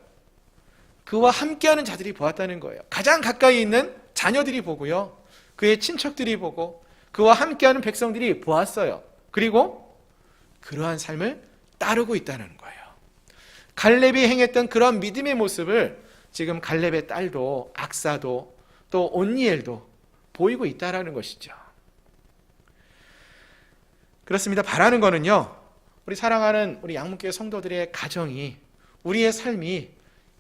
그와 함께하는 자들이 보았다는 거예요. 가장 가까이 있는 자녀들이 보고요, 그의 친척들이 보고 그와 함께하는 백성들이 보았어요. 그리고 그러한 삶을 따르고 있다는 거예요. 갈렙이 행했던 그런 믿음의 모습을 지금 갈렙의 딸도 악사도 또 온니엘도 보이고 있다는 것이죠. 그렇습니다. 바라는 거는요, 우리 사랑하는 우리 양문교회 성도들의 가정이, 우리의 삶이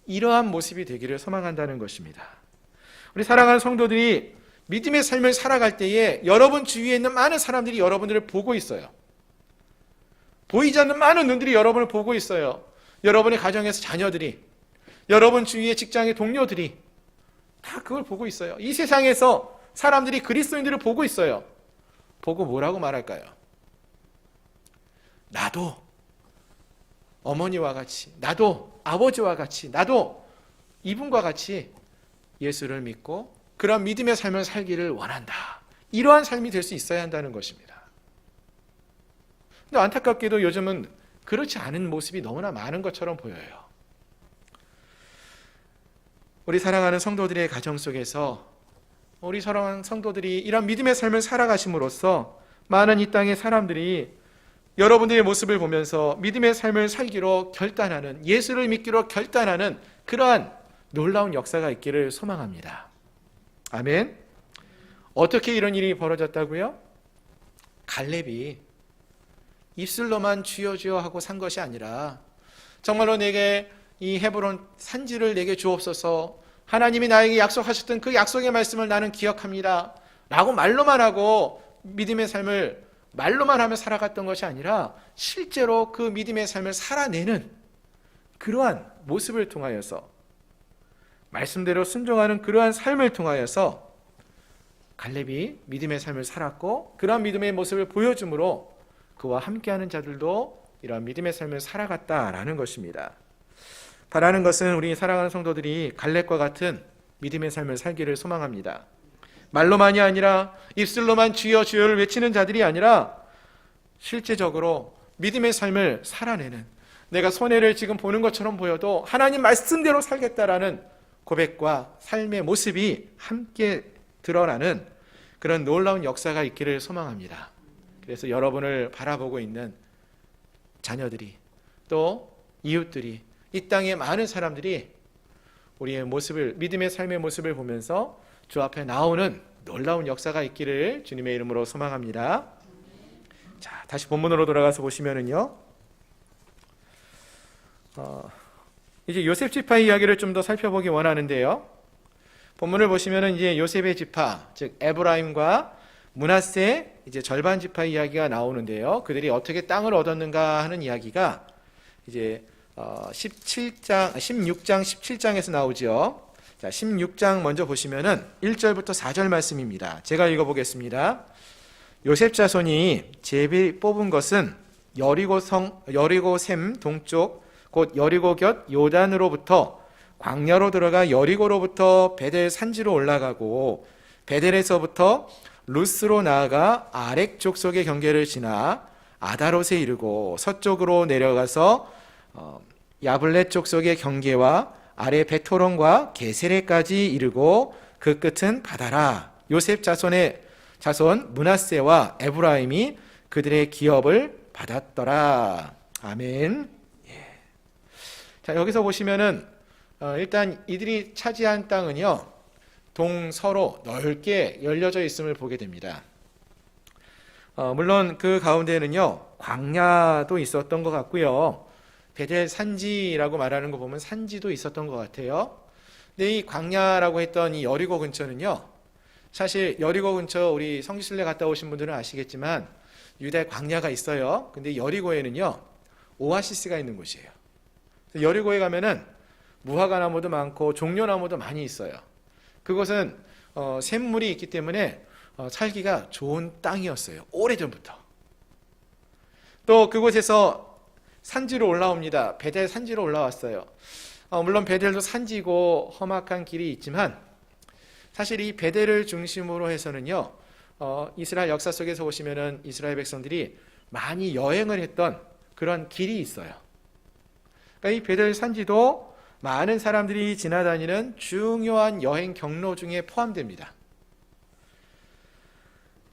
이러한 모습이 되기를 소망한다는 것입니다. 우리 사랑하는 성도들이 믿음의 삶을 살아갈 때에 여러분 주위에 있는 많은 사람들이 여러분들을 보고 있어요. 보이지 않는 많은 눈들이 여러분을 보고 있어요. 여러분의 가정에서 자녀들이, 여러분 주위의 직장의 동료들이 다 그걸 보고 있어요. 이 세상에서 사람들이 그리스도인들을 보고 있어요. 보고 뭐라고 말할까요? 나도 어머니와 같이, 나도 아버지와 같이, 나도 이분과 같이 예수를 믿고 그런 믿음의 삶을 살기를 원한다. 이러한 삶이 될 수 있어야 한다는 것입니다. 근데 안타깝게도 요즘은 그렇지 않은 모습이 너무나 많은 것처럼 보여요. 우리 사랑하는 성도들의 가정 속에서 우리 사랑하는 성도들이 이런 믿음의 삶을 살아가심으로써 많은 이 땅의 사람들이 여러분들의 모습을 보면서 믿음의 삶을 살기로 결단하는, 예수를 믿기로 결단하는 그러한 놀라운 역사가 있기를 소망합니다. 아멘. 어떻게 이런 일이 벌어졌다고요? 갈렙이 입술로만 주여 주여 하고 산 것이 아니라 정말로 내게 이 헤브론 산지를 내게 주옵소서, 하나님이 나에게 약속하셨던 그 약속의 말씀을 나는 기억합니다 라고 말로만 하고 믿음의 삶을 말로만 하며 살아갔던 것이 아니라 실제로 그 믿음의 삶을 살아내는 그러한 모습을 통하여서, 말씀대로 순종하는 그러한 삶을 통하여서 갈렙이 믿음의 삶을 살았고 그러한 믿음의 모습을 보여줌으로 그와 함께하는 자들도 이러한 믿음의 삶을 살아갔다라는 것입니다. 바라는 것은 우리 사랑하는 성도들이 갈렙과 같은 믿음의 삶을 살기를 소망합니다. 말로만이 아니라 입술로만 주여 주여를 외치는 자들이 아니라 실제적으로 믿음의 삶을 살아내는, 내가 손해를 지금 보는 것처럼 보여도 하나님 말씀대로 살겠다라는 고백과 삶의 모습이 함께 드러나는 그런 놀라운 역사가 있기를 소망합니다. 그래서 여러분을 바라보고 있는 자녀들이, 또 이웃들이, 이 땅의 많은 사람들이 우리의 모습을, 믿음의 삶의 모습을 보면서 주 앞에 나오는 놀라운 역사가 있기를 주님의 이름으로 소망합니다. 자, 다시 본문으로 돌아가서 보시면은요, 이제 요셉 지파 이야기를 좀 더 살펴보기 원하는데요. 본문을 보시면은 이제 요셉의 지파, 즉 에브라임과 므낫세 이제 절반 지파 이야기가 나오는데요. 그들이 어떻게 땅을 얻었는가 하는 이야기가 이제 16장 17장에서 나오죠. 자, 16장 먼저 보시면은 1절부터 4절 말씀입니다. 제가 읽어보겠습니다. 요셉 자손이 제비 뽑은 것은 여리고 샘 동쪽 곧 여리고 곁 요단으로부터 광야로 들어가 여리고로부터 베델 산지로 올라가고 베델에서부터 루스로 나아가 아렉 족속의 경계를 지나 아다롯에 이르고 서쪽으로 내려가서 야블렛 족속의 경계와 아래 베토론과 게세레까지 이르고 그 끝은 바다라. 요셉 자손 므낫세와 에브라임이 그들의 기업을 받았더라. 아멘. 예. 자, 여기서 보시면은 일단 이들이 차지한 땅은요, 동서로 넓게 열려져 있음을 보게 됩니다. 물론 그 가운데는요, 광야도 있었던 것 같고요. 베델 산지라고 말하는 거 보면 산지도 있었던 것 같아요. 근데 이 광야라고 했던 이 여리고 근처는요, 사실 여리고 근처 우리 성지순례 갔다 오신 분들은 아시겠지만 유대 광야가 있어요. 근데 여리고에는요, 오아시스가 있는 곳이에요. 여리고에 가면은 무화과나무도 많고 종려나무도 많이 있어요. 그곳은 샘물이 있기 때문에 살기가 좋은 땅이었어요. 오래전부터. 또 그곳에서 산지로 올라옵니다. 베델 산지로 올라왔어요. 물론 베델도 산지고 험악한 길이 있지만 사실 이 베델을 중심으로 해서는요, 이스라엘 역사 속에서 보시면은 이스라엘 백성들이 많이 여행을 했던 그런 길이 있어요. 그러니까 이 베델 산지도 많은 사람들이 지나다니는 중요한 여행 경로 중에 포함됩니다.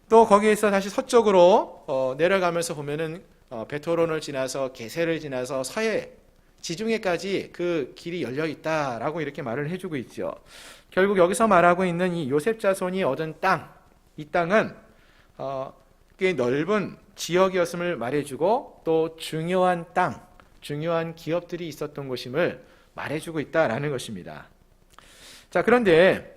또 거기에서 다시 서쪽으로 내려가면서 보면은 베토론을 지나서 게세를 지나서 서해 지중해까지 그 길이 열려 있다라고 이렇게 말을 해주고 있죠. 결국 여기서 말하고 있는 이 요셉 자손이 얻은 땅, 이 땅은 꽤 넓은 지역이었음을 말해주고 또 중요한 땅, 중요한 기업들이 있었던 곳임을 말해주고 있다라는 것입니다. 자, 그런데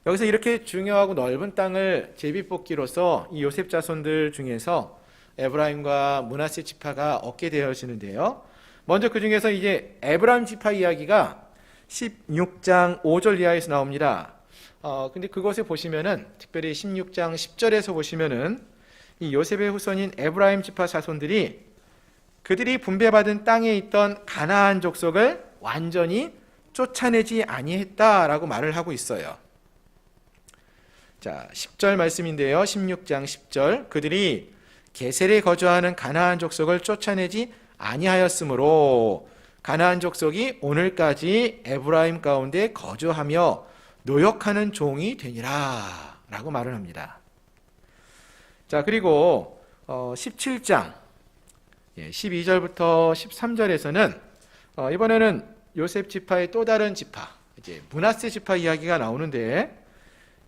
여기서 이렇게 중요하고 넓은 땅을 제비뽑기로서 이 요셉 자손들 중에서 에브라임과 므낫세 지파가 얻게 되어지는데요. 먼저 그 중에서 이제 에브라임 지파 이야기가 16장 5절 이하에서 나옵니다. 근데 그것에 보시면은 특별히 16장 10절에서 보시면은 이 요셉의 후손인 에브라임 지파 자손들이 그들이 분배받은 땅에 있던 가나안 족속을 완전히 쫓아내지 아니했다라고 말을 하고 있어요. 자, 10절 말씀인데요. 16장 10절. 그들이 게셀에 거주하는 가나안 족속을 쫓아내지 아니하였으므로 가나안 족속이 오늘까지 에브라임 가운데 거주하며 노역하는 종이 되니라 라고 말을 합니다. 자, 그리고 17장 12절부터 13절에서는 이번에는 요셉 지파의 또 다른 지파, 이제 므낫세 지파 이야기가 나오는데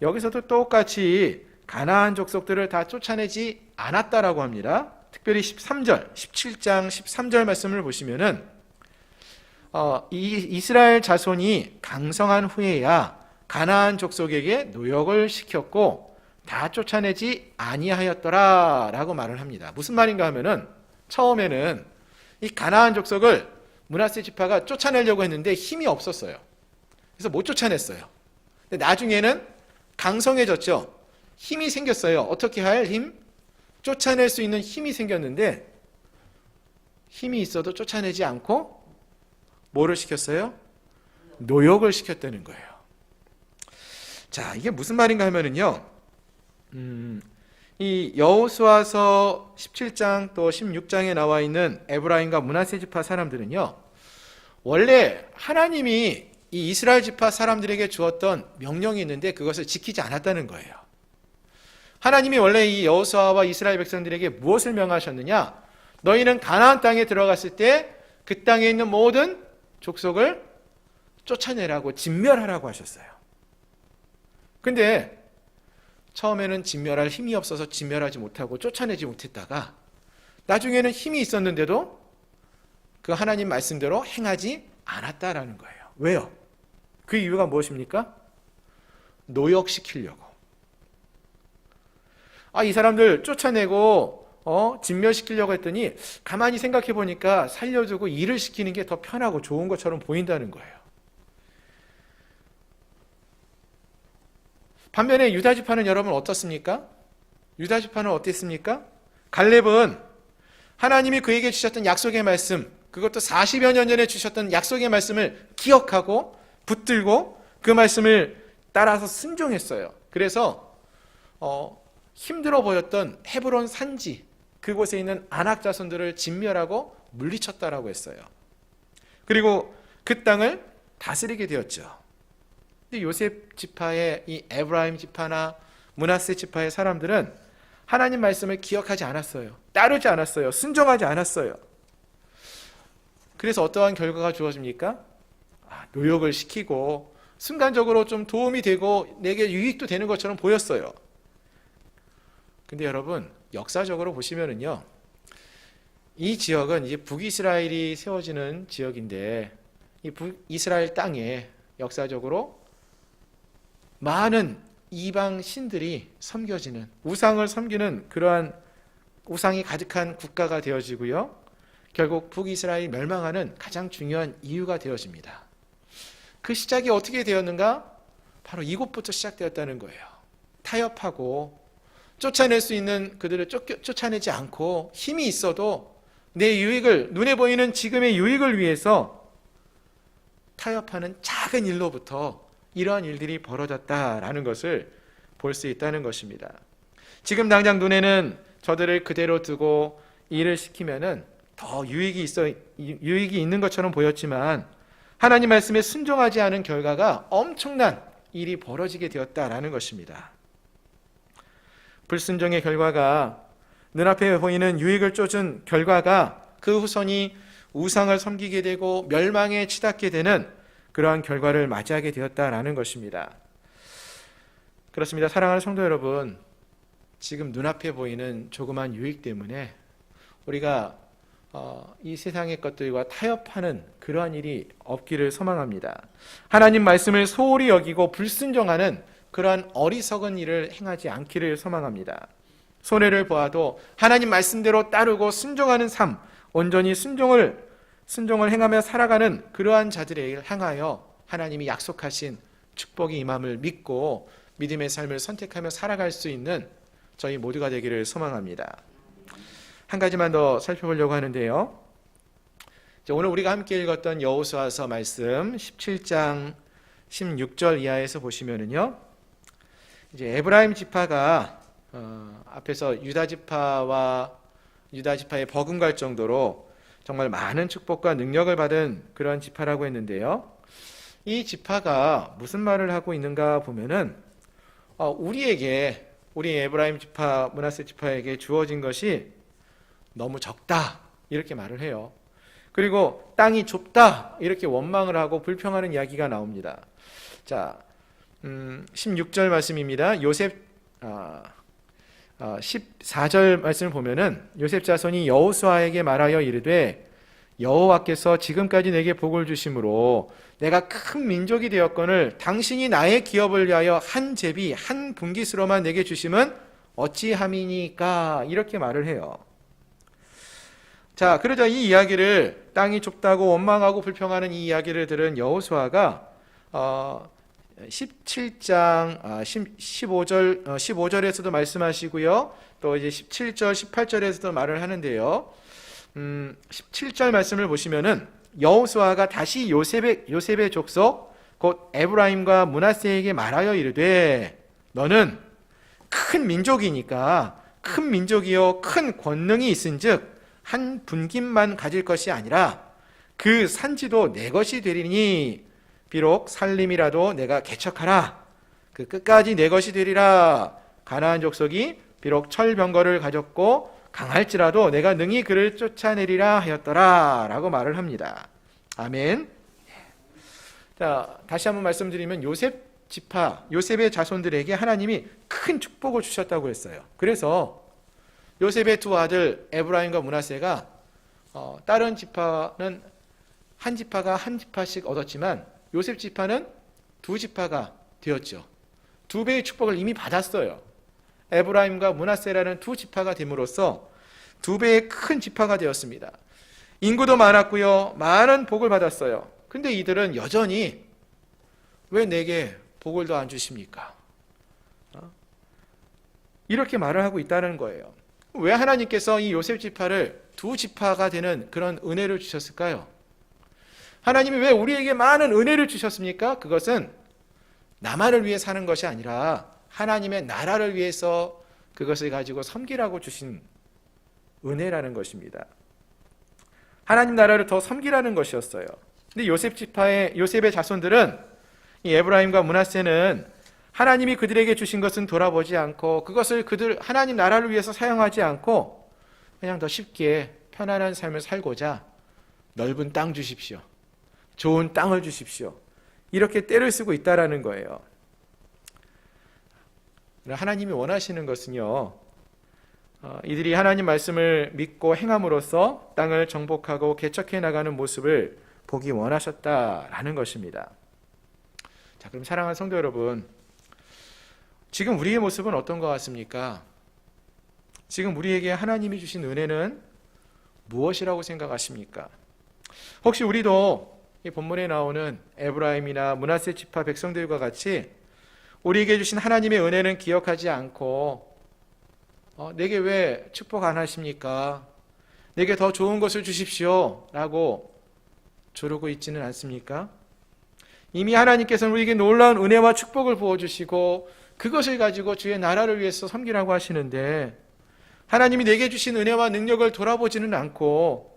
여기서도 똑같이 가나안 족속들을 다 쫓아내지 않았다라고 합니다. 특별히 13절, 17장 13절 말씀을 보시면은 이스라엘 자손이 강성한 후에야 가나안 족속에게 노역을 시켰고 다 쫓아내지 아니하였더라라고 말을 합니다. 무슨 말인가 하면은 처음에는 이 가나안 족속을 므낫세 지파가 쫓아내려고 했는데 힘이 없었어요. 그래서 못 쫓아냈어요. 근데 나중에는 강성해졌죠. 힘이 생겼어요. 어떻게 할 힘? 쫓아낼 수 있는 힘이 생겼는데 힘이 있어도 쫓아내지 않고 뭐를 시켰어요? 노역을 시켰다는 거예요. 자, 이게 무슨 말인가 하면은요, 이 여호수아서 17장 또 16장에 나와 있는 에브라임과 므낫세 지파 사람들은요, 원래 하나님이 이 이스라엘 지파 사람들에게 주었던 명령이 있는데 그것을 지키지 않았다는 거예요. 하나님이 원래 이 여호수아와 이스라엘 백성들에게 무엇을 명하셨느냐? 너희는 가나안 땅에 들어갔을 때 그 땅에 있는 모든 족속을 쫓아내라고, 진멸하라고 하셨어요. 근데 처음에는 진멸할 힘이 없어서 진멸하지 못하고 쫓아내지 못했다가 나중에는 힘이 있었는데도 그 하나님 말씀대로 행하지 않았다라는 거예요. 왜요? 그 이유가 무엇입니까? 노역시키려고. 이 사람들 쫓아내고 진멸시키려고 했더니 가만히 생각해 보니까 살려주고 일을 시키는 게 더 편하고 좋은 것처럼 보인다는 거예요. 반면에 유다 지파는 여러분 어떻습니까? 유다 지파는 어땠습니까? 갈렙은 하나님이 그에게 주셨던 약속의 말씀, 그것도 40여 년 전에 주셨던 약속의 말씀을 기억하고 붙들고 그 말씀을 따라서 순종했어요. 그래서 힘들어 보였던 헤브론 산지, 그곳에 있는 아낙 자손들을 진멸하고 물리쳤다라고 했어요. 그리고 그 땅을 다스리게 되었죠. 근데 요셉 지파의 이 에브라임 지파나 므낫세 지파의 사람들은 하나님 말씀을 기억하지 않았어요. 따르지 않았어요. 순종하지 않았어요. 그래서 어떠한 결과가 주어집니까? 노역을 시키고 순간적으로 좀 도움이 되고 내게 유익도 되는 것처럼 보였어요. 근데 여러분, 역사적으로 보시면은요, 이 지역은 이제 북이스라엘이 세워지는 지역인데, 이 북이스라엘 땅에 역사적으로 많은 이방 신들이 섬겨지는, 우상을 섬기는 그러한 우상이 가득한 국가가 되어지고요, 결국 북이스라엘이 멸망하는 가장 중요한 이유가 되어집니다. 그 시작이 어떻게 되었는가? 바로 이곳부터 시작되었다는 거예요. 타협하고 쫓아낼 수 있는 그들을 쫓아내지 않고 힘이 있어도 내 유익을, 눈에 보이는 지금의 유익을 위해서 타협하는 작은 일로부터 이러한 일들이 벌어졌다라는 것을 볼 수 있다는 것입니다. 지금 당장 눈에는 저들을 그대로 두고 일을 시키면은 더 유익이 있는 것처럼 보였지만 하나님 말씀에 순종하지 않은 결과가 엄청난 일이 벌어지게 되었다라는 것입니다. 불순종의 결과가, 눈앞에 보이는 유익을 쫓은 결과가 그 후손이 우상을 섬기게 되고 멸망에 치닫게 되는 그러한 결과를 맞이하게 되었다라는 것입니다. 그렇습니다. 사랑하는 성도 여러분, 지금 눈앞에 보이는 조그만 유익 때문에 우리가 이 세상의 것들과 타협하는 그러한 일이 없기를 소망합니다. 하나님 말씀을 소홀히 여기고 불순종하는 그러한 어리석은 일을 행하지 않기를 소망합니다. 손해를 보아도 하나님 말씀대로 따르고 순종하는 삶, 온전히 순종을 행하며 살아가는 그러한 자들을 향하여 하나님이 약속하신 축복이 임함을 믿고 믿음의 삶을 선택하며 살아갈 수 있는 저희 모두가 되기를 소망합니다. 한 가지만 더 살펴보려고 하는데요. 오늘 우리가 함께 읽었던 여호수아서 말씀 17장 16절 이하에서 보시면은요, 이제 에브라임 지파가 앞에서 유다 지파의 버금갈 정도로 정말 많은 축복과 능력을 받은 그런 지파라고 했는데요. 이 지파가 무슨 말을 하고 있는가 보면은 우리 에브라임 지파, 므낫세 지파에게 주어진 것이 너무 적다 이렇게 말을 해요. 그리고 땅이 좁다 이렇게 원망을 하고 불평하는 이야기가 나옵니다. 자, 16절 말씀입니다. 요셉 14절 말씀을 보면은 요셉 자손이 여호수아에게 말하여 이르되 여호와께서 지금까지 내게 복을 주심으로 내가 큰 민족이 되었거늘 당신이 나의 기업을 위하여 한 제비 한 분깃으로만 내게 주심은 어찌함이니까 이렇게 말을 해요. 자, 그러자 이 이야기를, 땅이 좁다고 원망하고 불평하는 이 이야기를 들은 여호수아가 17장 15절에서도 말씀하시고요, 또 이제 17절 18절에서도 말을 하는데요. 17절 말씀을 보시면은 여호수아가 다시 요셉의 족속 곧 에브라임과 므낫세에게 말하여 이르되 너는 큰 민족이니까 큰 민족이요 큰 권능이 있은즉 한 분깃만 가질 것이 아니라 그 산지도 내 것이 되리니 비록 살림이라도 내가 개척하라 그 끝까지 내 것이 되리라 가나안 족속이 비록 철병거를 가졌고 강할지라도 내가 능히 그를 쫓아내리라 하였더라 라고 말을 합니다. 아멘. 자, 다시 한번 말씀드리면 요셉 지파, 요셉의 자손들에게 하나님이 큰 축복을 주셨다고 했어요. 그래서 요셉의 두 아들 에브라임과 므낫세가 다른 지파는 한 지파가 한 지파씩 얻었지만 요셉 지파는 두 지파가 되었죠. 두 배의 축복을 이미 받았어요. 에브라임과 므낫세라는 두 지파가 됨으로써 두 배의 큰 지파가 되었습니다. 인구도 많았고요. 많은 복을 받았어요. 근데 이들은 여전히 왜 내게 복을 더 안 주십니까? 이렇게 말을 하고 있다는 거예요. 왜 하나님께서 이 요셉 지파를 두 지파가 되는 그런 은혜를 주셨을까요? 하나님이 왜 우리에게 많은 은혜를 주셨습니까? 그것은 나만을 위해 사는 것이 아니라 하나님의 나라를 위해서 그것을 가지고 섬기라고 주신 은혜라는 것입니다. 하나님 나라를 더 섬기라는 것이었어요. 근데 요셉의 자손들은 이 에브라임과 므낫세는 하나님이 그들에게 주신 것은 돌아보지 않고 그것을 하나님 나라를 위해서 사용하지 않고 그냥 더 쉽게 편안한 삶을 살고자 넓은 땅 주십시오. 좋은 땅을 주십시오. 이렇게 떼를 쓰고 있다라는 거예요. 하나님이 원하시는 것은요, 이들이 하나님 말씀을 믿고 행함으로써 땅을 정복하고 개척해 나가는 모습을 보기 원하셨다라는 것입니다. 자, 그럼 사랑하는 성도 여러분, 지금 우리의 모습은 어떤 것 같습니까? 지금 우리에게 하나님이 주신 은혜는 무엇이라고 생각하십니까? 혹시 우리도 이 본문에 나오는 에브라임이나 므낫세 지파 백성들과 같이 우리에게 주신 하나님의 은혜는 기억하지 않고 내게 왜 축복 안 하십니까? 내게 더 좋은 것을 주십시오 라고 조르고 있지는 않습니까? 이미 하나님께서는 우리에게 놀라운 은혜와 축복을 부어주시고 그것을 가지고 주의 나라를 위해서 섬기라고 하시는데 하나님이 내게 주신 은혜와 능력을 돌아보지는 않고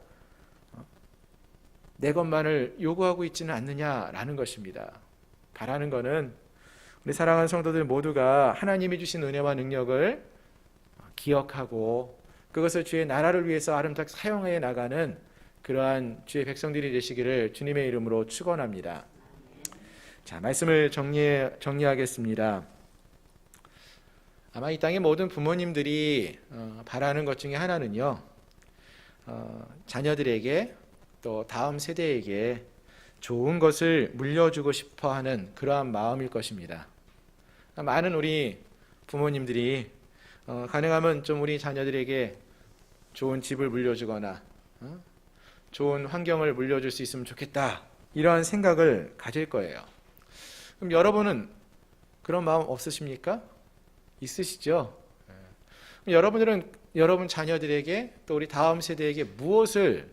내 것만을 요구하고 있지는 않느냐라는 것입니다. 바라는 것은 우리 사랑하는 성도들 모두가 하나님이 주신 은혜와 능력을 기억하고 그것을 주의 나라를 위해서 아름답게 사용해 나가는 그러한 주의 백성들이 되시기를 주님의 이름으로 축원합니다. 자, 말씀을 정리하겠습니다. 아마 이 땅의 모든 부모님들이 바라는 것 중에 하나는요, 자녀들에게 또 다음 세대에게 좋은 것을 물려주고 싶어 하는 그러한 마음일 것입니다. 많은 우리 부모님들이 가능하면 좀 우리 자녀들에게 좋은 집을 물려주거나 좋은 환경을 물려줄 수 있으면 좋겠다, 이런 생각을 가질 거예요. 그럼 여러분은 그런 마음 없으십니까? 있으시죠? 그럼 여러분들은 여러분 자녀들에게 또 우리 다음 세대에게 무엇을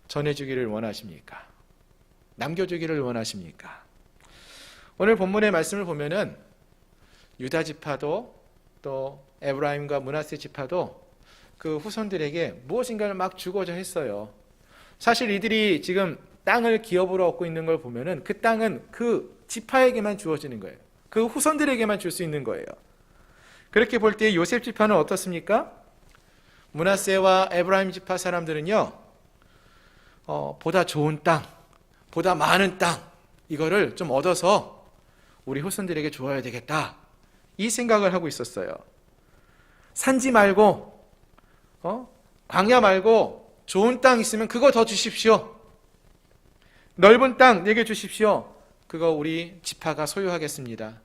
전해주기를 원하십니까? 남겨주기를 원하십니까? 오늘 본문의 말씀을 보면은 유다 지파도 또 에브라임과 므낫세 지파도 그 후손들에게 무엇인가를 막 주고자 했어요. 사실 이들이 지금 땅을 기업으로 얻고 있는 걸 보면은 그 땅은 그 지파에게만 주어지는 거예요. 그 후손들에게만 줄 수 있는 거예요. 그렇게 볼 때 요셉 지파는 어떻습니까? 므낫세와 에브라임 지파 사람들은요, 보다 좋은 땅, 보다 많은 땅, 이거를 좀 얻어서 우리 후손들에게 주어야 되겠다, 이 생각을 하고 있었어요. 산지 말고 광야 말고 좋은 땅 있으면 그거 더 주십시오. 넓은 땅 내게 주십시오. 그거 우리 지파가 소유하겠습니다.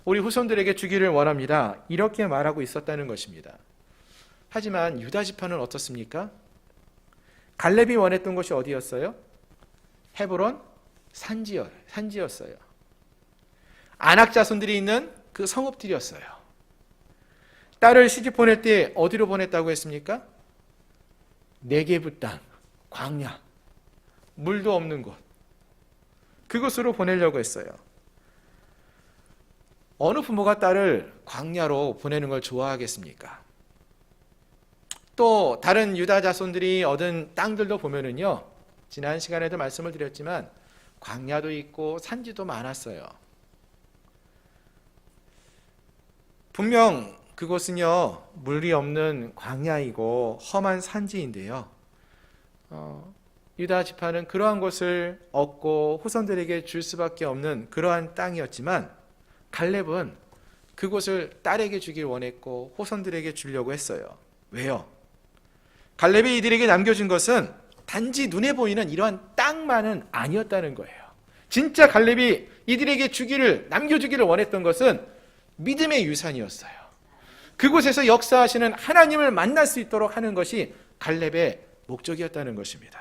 우리 후손들에게 주기를 원합니다. 이렇게 말하고 있었다는 것입니다. 하지만 유다 지파는 어떻습니까? 갈렙이 원했던 곳이 어디였어요? 헤브론 산지였어요. 아낙 자손들이 있는 그 성읍들이었어요. 딸을 시집 보낼 때 어디로 보냈다고 했습니까? 네게브 땅, 광야, 물도 없는 곳, 그곳으로 보내려고 했어요. 어느 부모가 딸을 광야로 보내는 걸 좋아하겠습니까? 또 다른 유다 자손들이 얻은 땅들도 보면은요, 지난 시간에도 말씀을 드렸지만 광야도 있고 산지도 많았어요. 분명 그곳은요, 물이 없는 광야이고 험한 산지인데요. 유다 지파는 그러한 곳을 얻고 후손들에게 줄 수밖에 없는 그러한 땅이었지만 갈렙은 그곳을 딸에게 주길 원했고 후손들에게 주려고 했어요. 왜요? 갈렙이 이들에게 남겨준 것은 단지 눈에 보이는 이러한 땅만은 아니었다는 거예요. 진짜 갈렙이 이들에게 남겨주기를 원했던 것은 믿음의 유산이었어요. 그곳에서 역사하시는 하나님을 만날 수 있도록 하는 것이 갈렙의 목적이었다는 것입니다.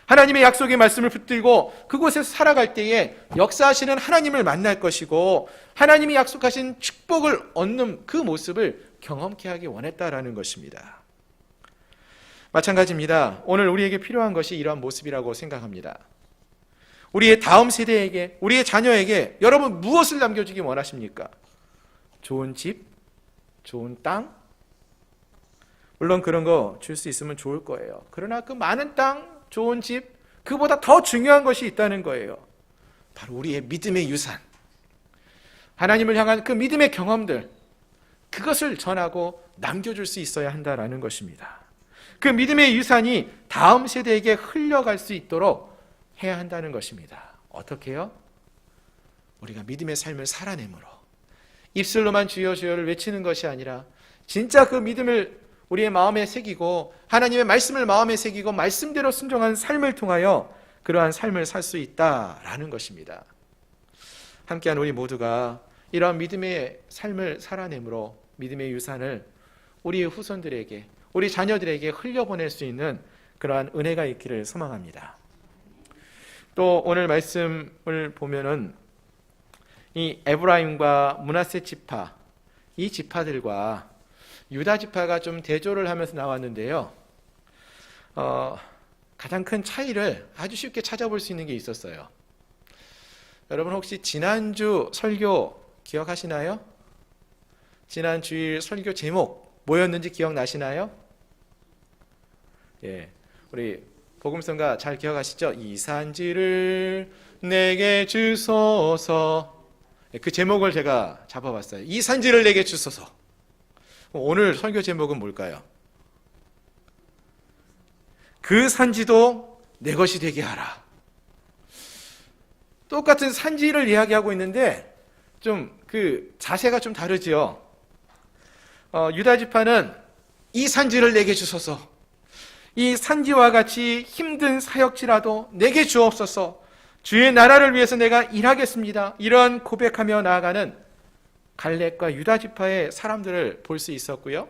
하나님의 약속의 말씀을 붙들고 그곳에서 살아갈 때에 역사하시는 하나님을 만날 것이고 하나님이 약속하신 축복을 얻는 그 모습을 경험케 하기 원했다라는 것입니다. 마찬가지입니다. 오늘 우리에게 필요한 것이 이러한 모습이라고 생각합니다. 우리의 다음 세대에게, 우리의 자녀에게 여러분 무엇을 남겨주기 원하십니까? 좋은 집, 좋은 땅? 물론 그런 거 줄 수 있으면 좋을 거예요. 그러나 그 많은 땅, 좋은 집, 그보다 더 중요한 것이 있다는 거예요. 바로 우리의 믿음의 유산, 하나님을 향한 그 믿음의 경험들, 그것을 전하고 남겨줄 수 있어야 한다는 것입니다. 그 믿음의 유산이 다음 세대에게 흘러갈 수 있도록 해야 한다는 것입니다. 어떻게 해요? 우리가 믿음의 삶을 살아내므로 입술로만 주여 주여를 외치는 것이 아니라 진짜 그 믿음을 우리의 마음에 새기고 하나님의 말씀을 마음에 새기고 말씀대로 순종한 삶을 통하여 그러한 삶을 살 수 있다라는 것입니다. 함께한 우리 모두가 이러한 믿음의 삶을 살아내므로 믿음의 유산을 우리의 후손들에게, 우리 자녀들에게 흘려보낼 수 있는 그러한 은혜가 있기를 소망합니다. 또 오늘 말씀을 보면은 이 에브라임과 므낫세 지파, 이 지파들과 유다 지파가 좀 대조를 하면서 나왔는데요. 가장 큰 차이를 아주 쉽게 찾아볼 수 있는 게 있었어요. 여러분 혹시 지난주 설교 기억하시나요? 지난 주일 설교 제목 뭐였는지 기억나시나요? 예, 우리 복음성가 잘 기억하시죠? 이 산지를 내게 주소서. 그 제목을 제가 잡아봤어요. 이 산지를 내게 주소서. 오늘 설교 제목은 뭘까요? 그 산지도 내 것이 되게 하라. 똑같은 산지를 이야기하고 있는데 좀 그 자세가 좀 다르지요. 유다 지파는 이 산지를 내게 주소서. 이 산지와 같이 힘든 사역지라도 내게 주옵소서. 주의 나라를 위해서 내가 일하겠습니다. 이런 고백하며 나아가는 갈렙과 유다 지파의 사람들을 볼 수 있었고요.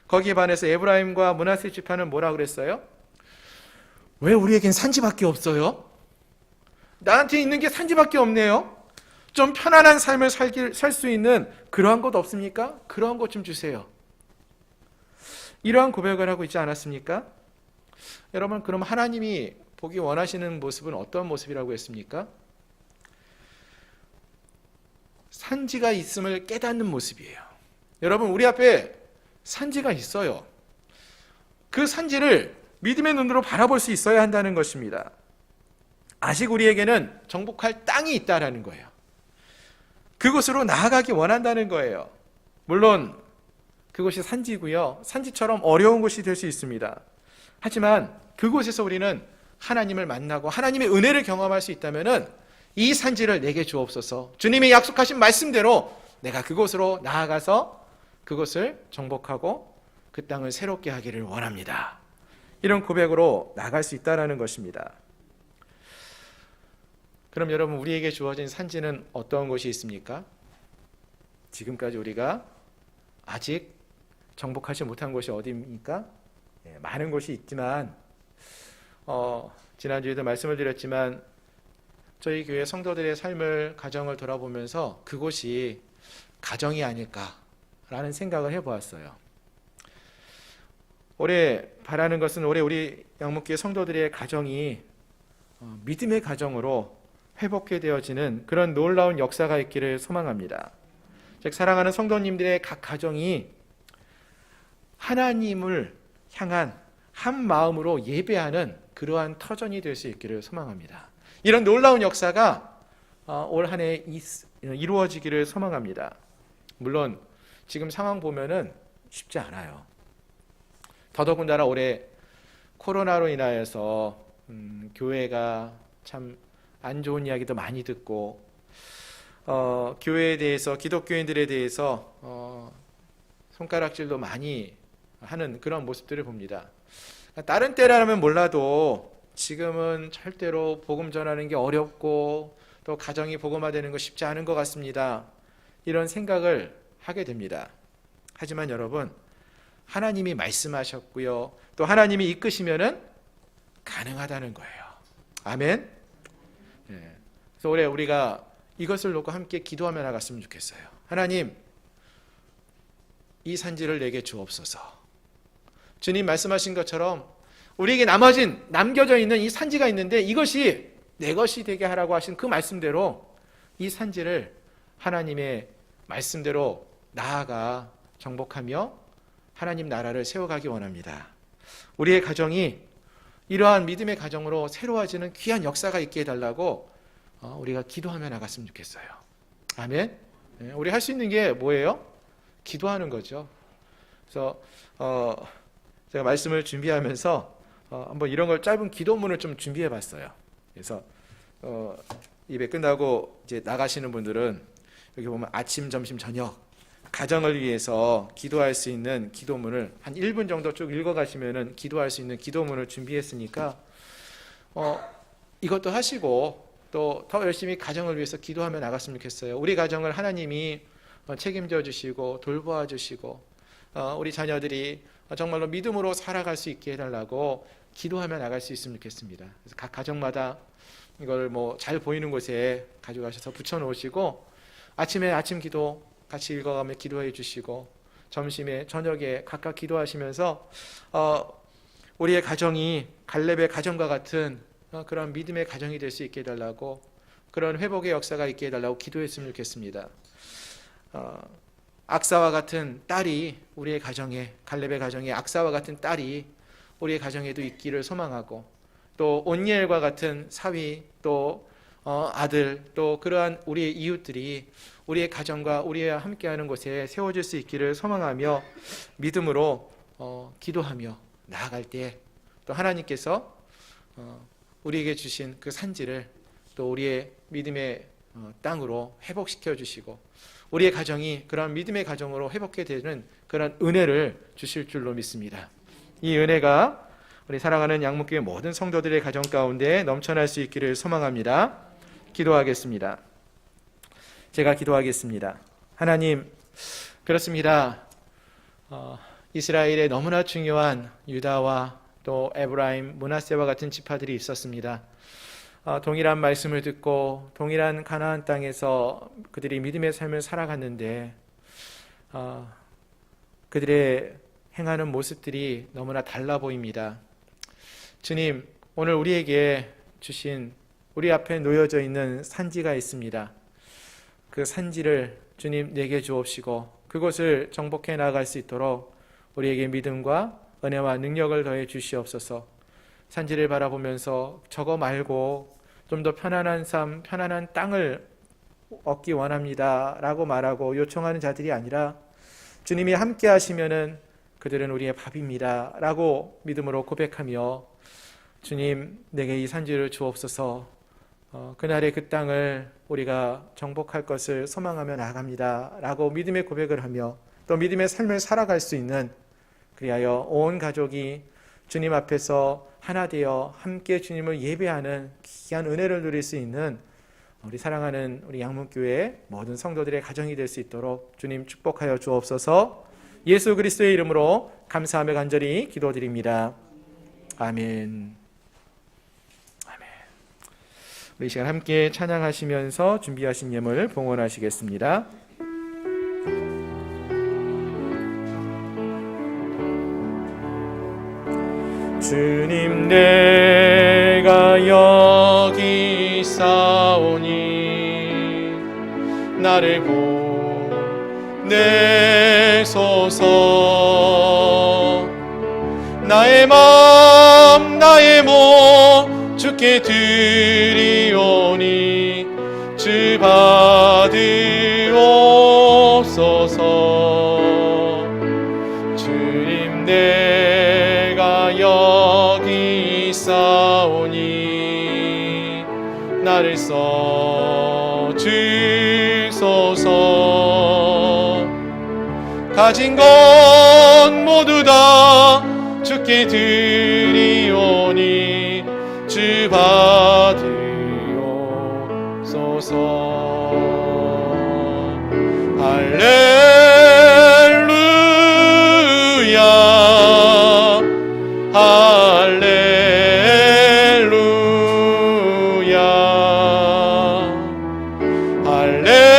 거기에 반해서 에브라임과 므낫세 지파는 뭐라 그랬어요? 왜 우리에겐 산지밖에 없어요? 나한테 있는 게 산지밖에 없네요. 좀 편안한 삶을 살 수 있는 그러한 곳 없습니까? 그러한 곳 좀 주세요. 이러한 고백을 하고 있지 않았습니까? 여러분, 그럼 하나님이 보기 원하시는 모습은 어떤 모습이라고 했습니까? 산지가 있음을 깨닫는 모습이에요. 여러분, 우리 앞에 산지가 있어요. 그 산지를 믿음의 눈으로 바라볼 수 있어야 한다는 것입니다. 아직 우리에게는 정복할 땅이 있다는 거예요. 그곳으로 나아가기 원한다는 거예요. 물론 그곳이 산지고요. 산지처럼 어려운 곳이 될 수 있습니다. 하지만 그곳에서 우리는 하나님을 만나고 하나님의 은혜를 경험할 수 있다면 이 산지를 내게 주옵소서. 주님이 약속하신 말씀대로 내가 그곳으로 나아가서 그곳을 정복하고 그 땅을 새롭게 하기를 원합니다. 이런 고백으로 나갈 수 있다는 것입니다. 그럼 여러분, 우리에게 주어진 산지는 어떤 것이 있습니까? 지금까지 우리가 아직 정복하지 못한 곳이 어디입니까? 많은 곳이 있지만 지난주에도 말씀을 드렸지만 저희 교회 성도들의 삶을, 가정을 돌아보면서 그곳이 가정이 아닐까라는 생각을 해보았어요. 올해 바라는 것은 올해 우리 양목교회 성도들의 가정이 믿음의 가정으로 회복해 되어지는 그런 놀라운 역사가 있기를 소망합니다. 즉, 사랑하는 성도님들의 각 가정이 하나님을 향한 한 마음으로 예배하는 그러한 터전이 될 수 있기를 소망합니다. 이런 놀라운 역사가 올 한 해 이루어지기를 소망합니다. 물론 지금 상황 보면은 쉽지 않아요. 더더군다나 올해 코로나로 인하여서 교회가 참 안 좋은 이야기도 많이 듣고 교회에 대해서, 기독교인들에 대해서 손가락질도 많이 하는 그런 모습들을 봅니다. 다른 때라면 몰라도 지금은 절대로 복음 전하는 게 어렵고 또 가정이 복음화되는 거 쉽지 않은 것 같습니다. 이런 생각을 하게 됩니다. 하지만 여러분, 하나님이 말씀하셨고요, 또 하나님이 이끄시면은 가능하다는 거예요. 아멘. 그래서 올해 우리가 이것을 놓고 함께 기도하며 나갔으면 좋겠어요. 하나님, 이 산지를 내게 주옵소서. 주님 말씀하신 것처럼 우리에게 남겨져 있는 이 산지가 있는데 이것이 내 것이 되게 하라고 하신 그 말씀대로 이 산지를 하나님의 말씀대로 나아가 정복하며 하나님 나라를 세워가기 원합니다. 우리의 가정이 이러한 믿음의 가정으로 새로워지는 귀한 역사가 있게 해달라고 우리가 기도하며 나갔으면 좋겠어요. 아멘. 우리 할 수 있는 게 뭐예요? 기도하는 거죠. 그래서 제가 말씀을 준비하면서 한번 이런 걸 짧은 기도문을 좀 준비해 봤어요. 그래서 예배 끝나고 이제 나가시는 분들은 여기 보면 아침, 점심, 저녁 가정을 위해서 기도할 수 있는 기도문을 한 1분 정도 쭉 읽어가시면은 기도할 수 있는 기도문을 준비했으니까 이것도 하시고 또 더 열심히 가정을 위해서 기도하며 나갔으면 좋겠어요. 우리 가정을 하나님이 책임져 주시고 돌보아 주시고 우리 자녀들이 정말로 믿음으로 살아갈 수 있게 해달라고 기도하며 나갈 수 있으면 좋겠습니다. 그래서 각 가정마다 이걸 뭐 잘 보이는 곳에 가져가셔서 붙여놓으시고 아침에 아침 기도 같이 읽어가며 기도해 주시고 점심에 저녁에 각각 기도하시면서 우리의 가정이 갈렙의 가정과 같은 그런 믿음의 가정이 될 수 있게 해달라고, 그런 회복의 역사가 있게 해달라고 기도했으면 좋겠습니다. 악사와 같은 딸이 우리의 가정에, 갈렙의 가정에 악사와 같은 딸이 우리의 가정에도 있기를 소망하고, 또 온니엘과 같은 사위, 또 아들, 또 그러한 우리의 이웃들이 우리의 가정과 우리와 함께하는 곳에 세워질 수 있기를 소망하며 믿음으로 기도하며 나아갈 때 또 하나님께서 우리에게 주신 그 산지를 또 우리의 믿음의 땅으로 회복시켜 주시고 우리의 가정이 그런 믿음의 가정으로 회복해 되는 그런 은혜를 주실 줄로 믿습니다. 이 은혜가 우리 사랑하는 양문교회 모든 성도들의 가정 가운데 넘쳐날 수 있기를 소망합니다. 기도하겠습니다. 제가 기도하겠습니다. 하나님, 그렇습니다. 이스라엘에 너무나 중요한 유다와 또 에브라임, 므낫세와 같은 지파들이 있었습니다. 동일한 말씀을 듣고 동일한 가나안 땅에서 그들이 믿음의 삶을 살아갔는데 그들의 행하는 모습들이 너무나 달라 보입니다. 주님, 오늘 우리에게 주신, 우리 앞에 놓여져 있는 산지가 있습니다. 그 산지를 주님 내게 주옵시고 그것을 정복해 나갈 수 있도록 우리에게 믿음과 은혜와 능력을 더해 주시옵소서. 산지를 바라보면서 저거 말고 좀 더 편안한 삶, 편안한 땅을 얻기 원합니다 라고 말하고 요청하는 자들이 아니라 주님이 함께 하시면은 그들은 우리의 밥입니다 라고 믿음으로 고백하며 주님, 내게 이 산지를 주옵소서. 그날의 그 땅을 우리가 정복할 것을 소망하며 나아갑니다 라고 믿음의 고백을 하며 또 믿음의 삶을 살아갈 수 있는, 그리하여 온 가족이 주님 앞에서 하나 되어 함께 주님을 예배하는 귀한 은혜를 누릴 수 있는 우리 사랑하는 우리 양문교회 모든 성도들의 가정이 될 수 있도록 주님 축복하여 주옵소서. 예수 그리스도의 이름으로 감사하며 간절히 기도드립니다. 아멘. 아멘. 우리 이 시간 함께 찬양하시면서 준비하신 예물 봉헌하시겠습니다. 주님, 내가 여기 있사오니 나를 보내소서. 나의 맘 나의 몸 주께 드리오니 주 받으옵소서. 나를 써 주소서. 가진 것 모두 다 주께 드리오니 주 받으옵소서. 할렐루야 할렐루야 할렐루야.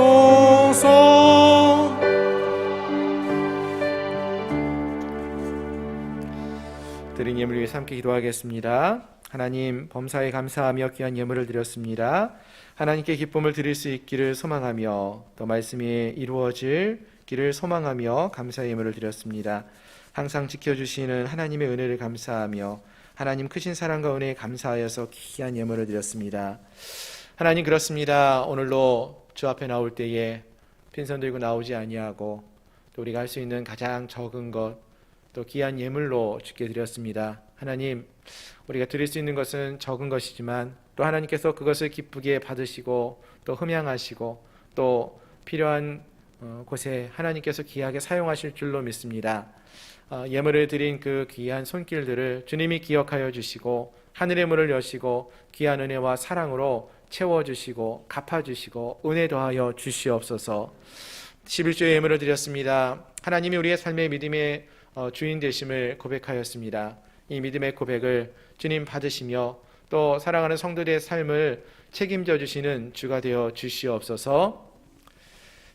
주옵소서. 드린 예물 위해서 함께 기도하겠습니다. 하나님, 범사에 감사하며 귀한 예물을 드렸습니다. 하나님께 기쁨을 드릴 수 있기를 소망하며 또 말씀이 이루어질 길을 소망하며 감사의 예물을 드렸습니다. 항상 지켜주시는 하나님의 은혜를 감사하며 하나님 크신 사랑과 은혜에 감사하여서 귀한 예물을 드렸습니다. 하나님, 그렇습니다. 오늘로 주 앞에 나올 때에 빈손 들고 나오지 아니하고 또 우리가 할 수 있는 가장 적은 것, 또 귀한 예물로 주께 드렸습니다. 하나님, 우리가 드릴 수 있는 것은 적은 것이지만 또 하나님께서 그것을 기쁘게 받으시고 또 흠양하시고 또 필요한 곳에 하나님께서 귀하게 사용하실 줄로 믿습니다. 예물을 드린 그 귀한 손길들을 주님이 기억하여 주시고 하늘의 문을 여시고 귀한 은혜와 사랑으로 채워주시고 갚아주시고 은혜 더하여 주시옵소서. 11조의 예물을 드렸습니다. 하나님이 우리의 삶의 믿음의 주인 되심을 고백하였습니다. 이 믿음의 고백을 주님 받으시며 또 사랑하는 성도들의 삶을 책임져 주시는 주가 되어 주시옵소서.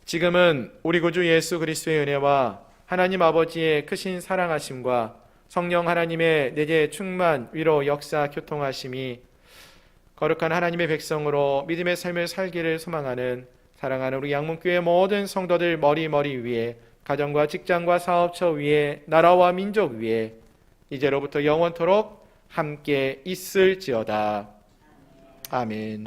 지금은 우리 구주 예수 그리스도의 은혜와 하나님 아버지의 크신 사랑하심과 성령 하나님의 내재 충만 위로 역사 교통하심이 거룩한 하나님의 백성으로 믿음의 삶을 살기를 소망하는 사랑하는 우리 양문교회 모든 성도들 머리 위에, 가정과 직장과 사업처 위에, 나라와 민족 위에 이제로부터 영원토록 함께 있을지어다. 아멘.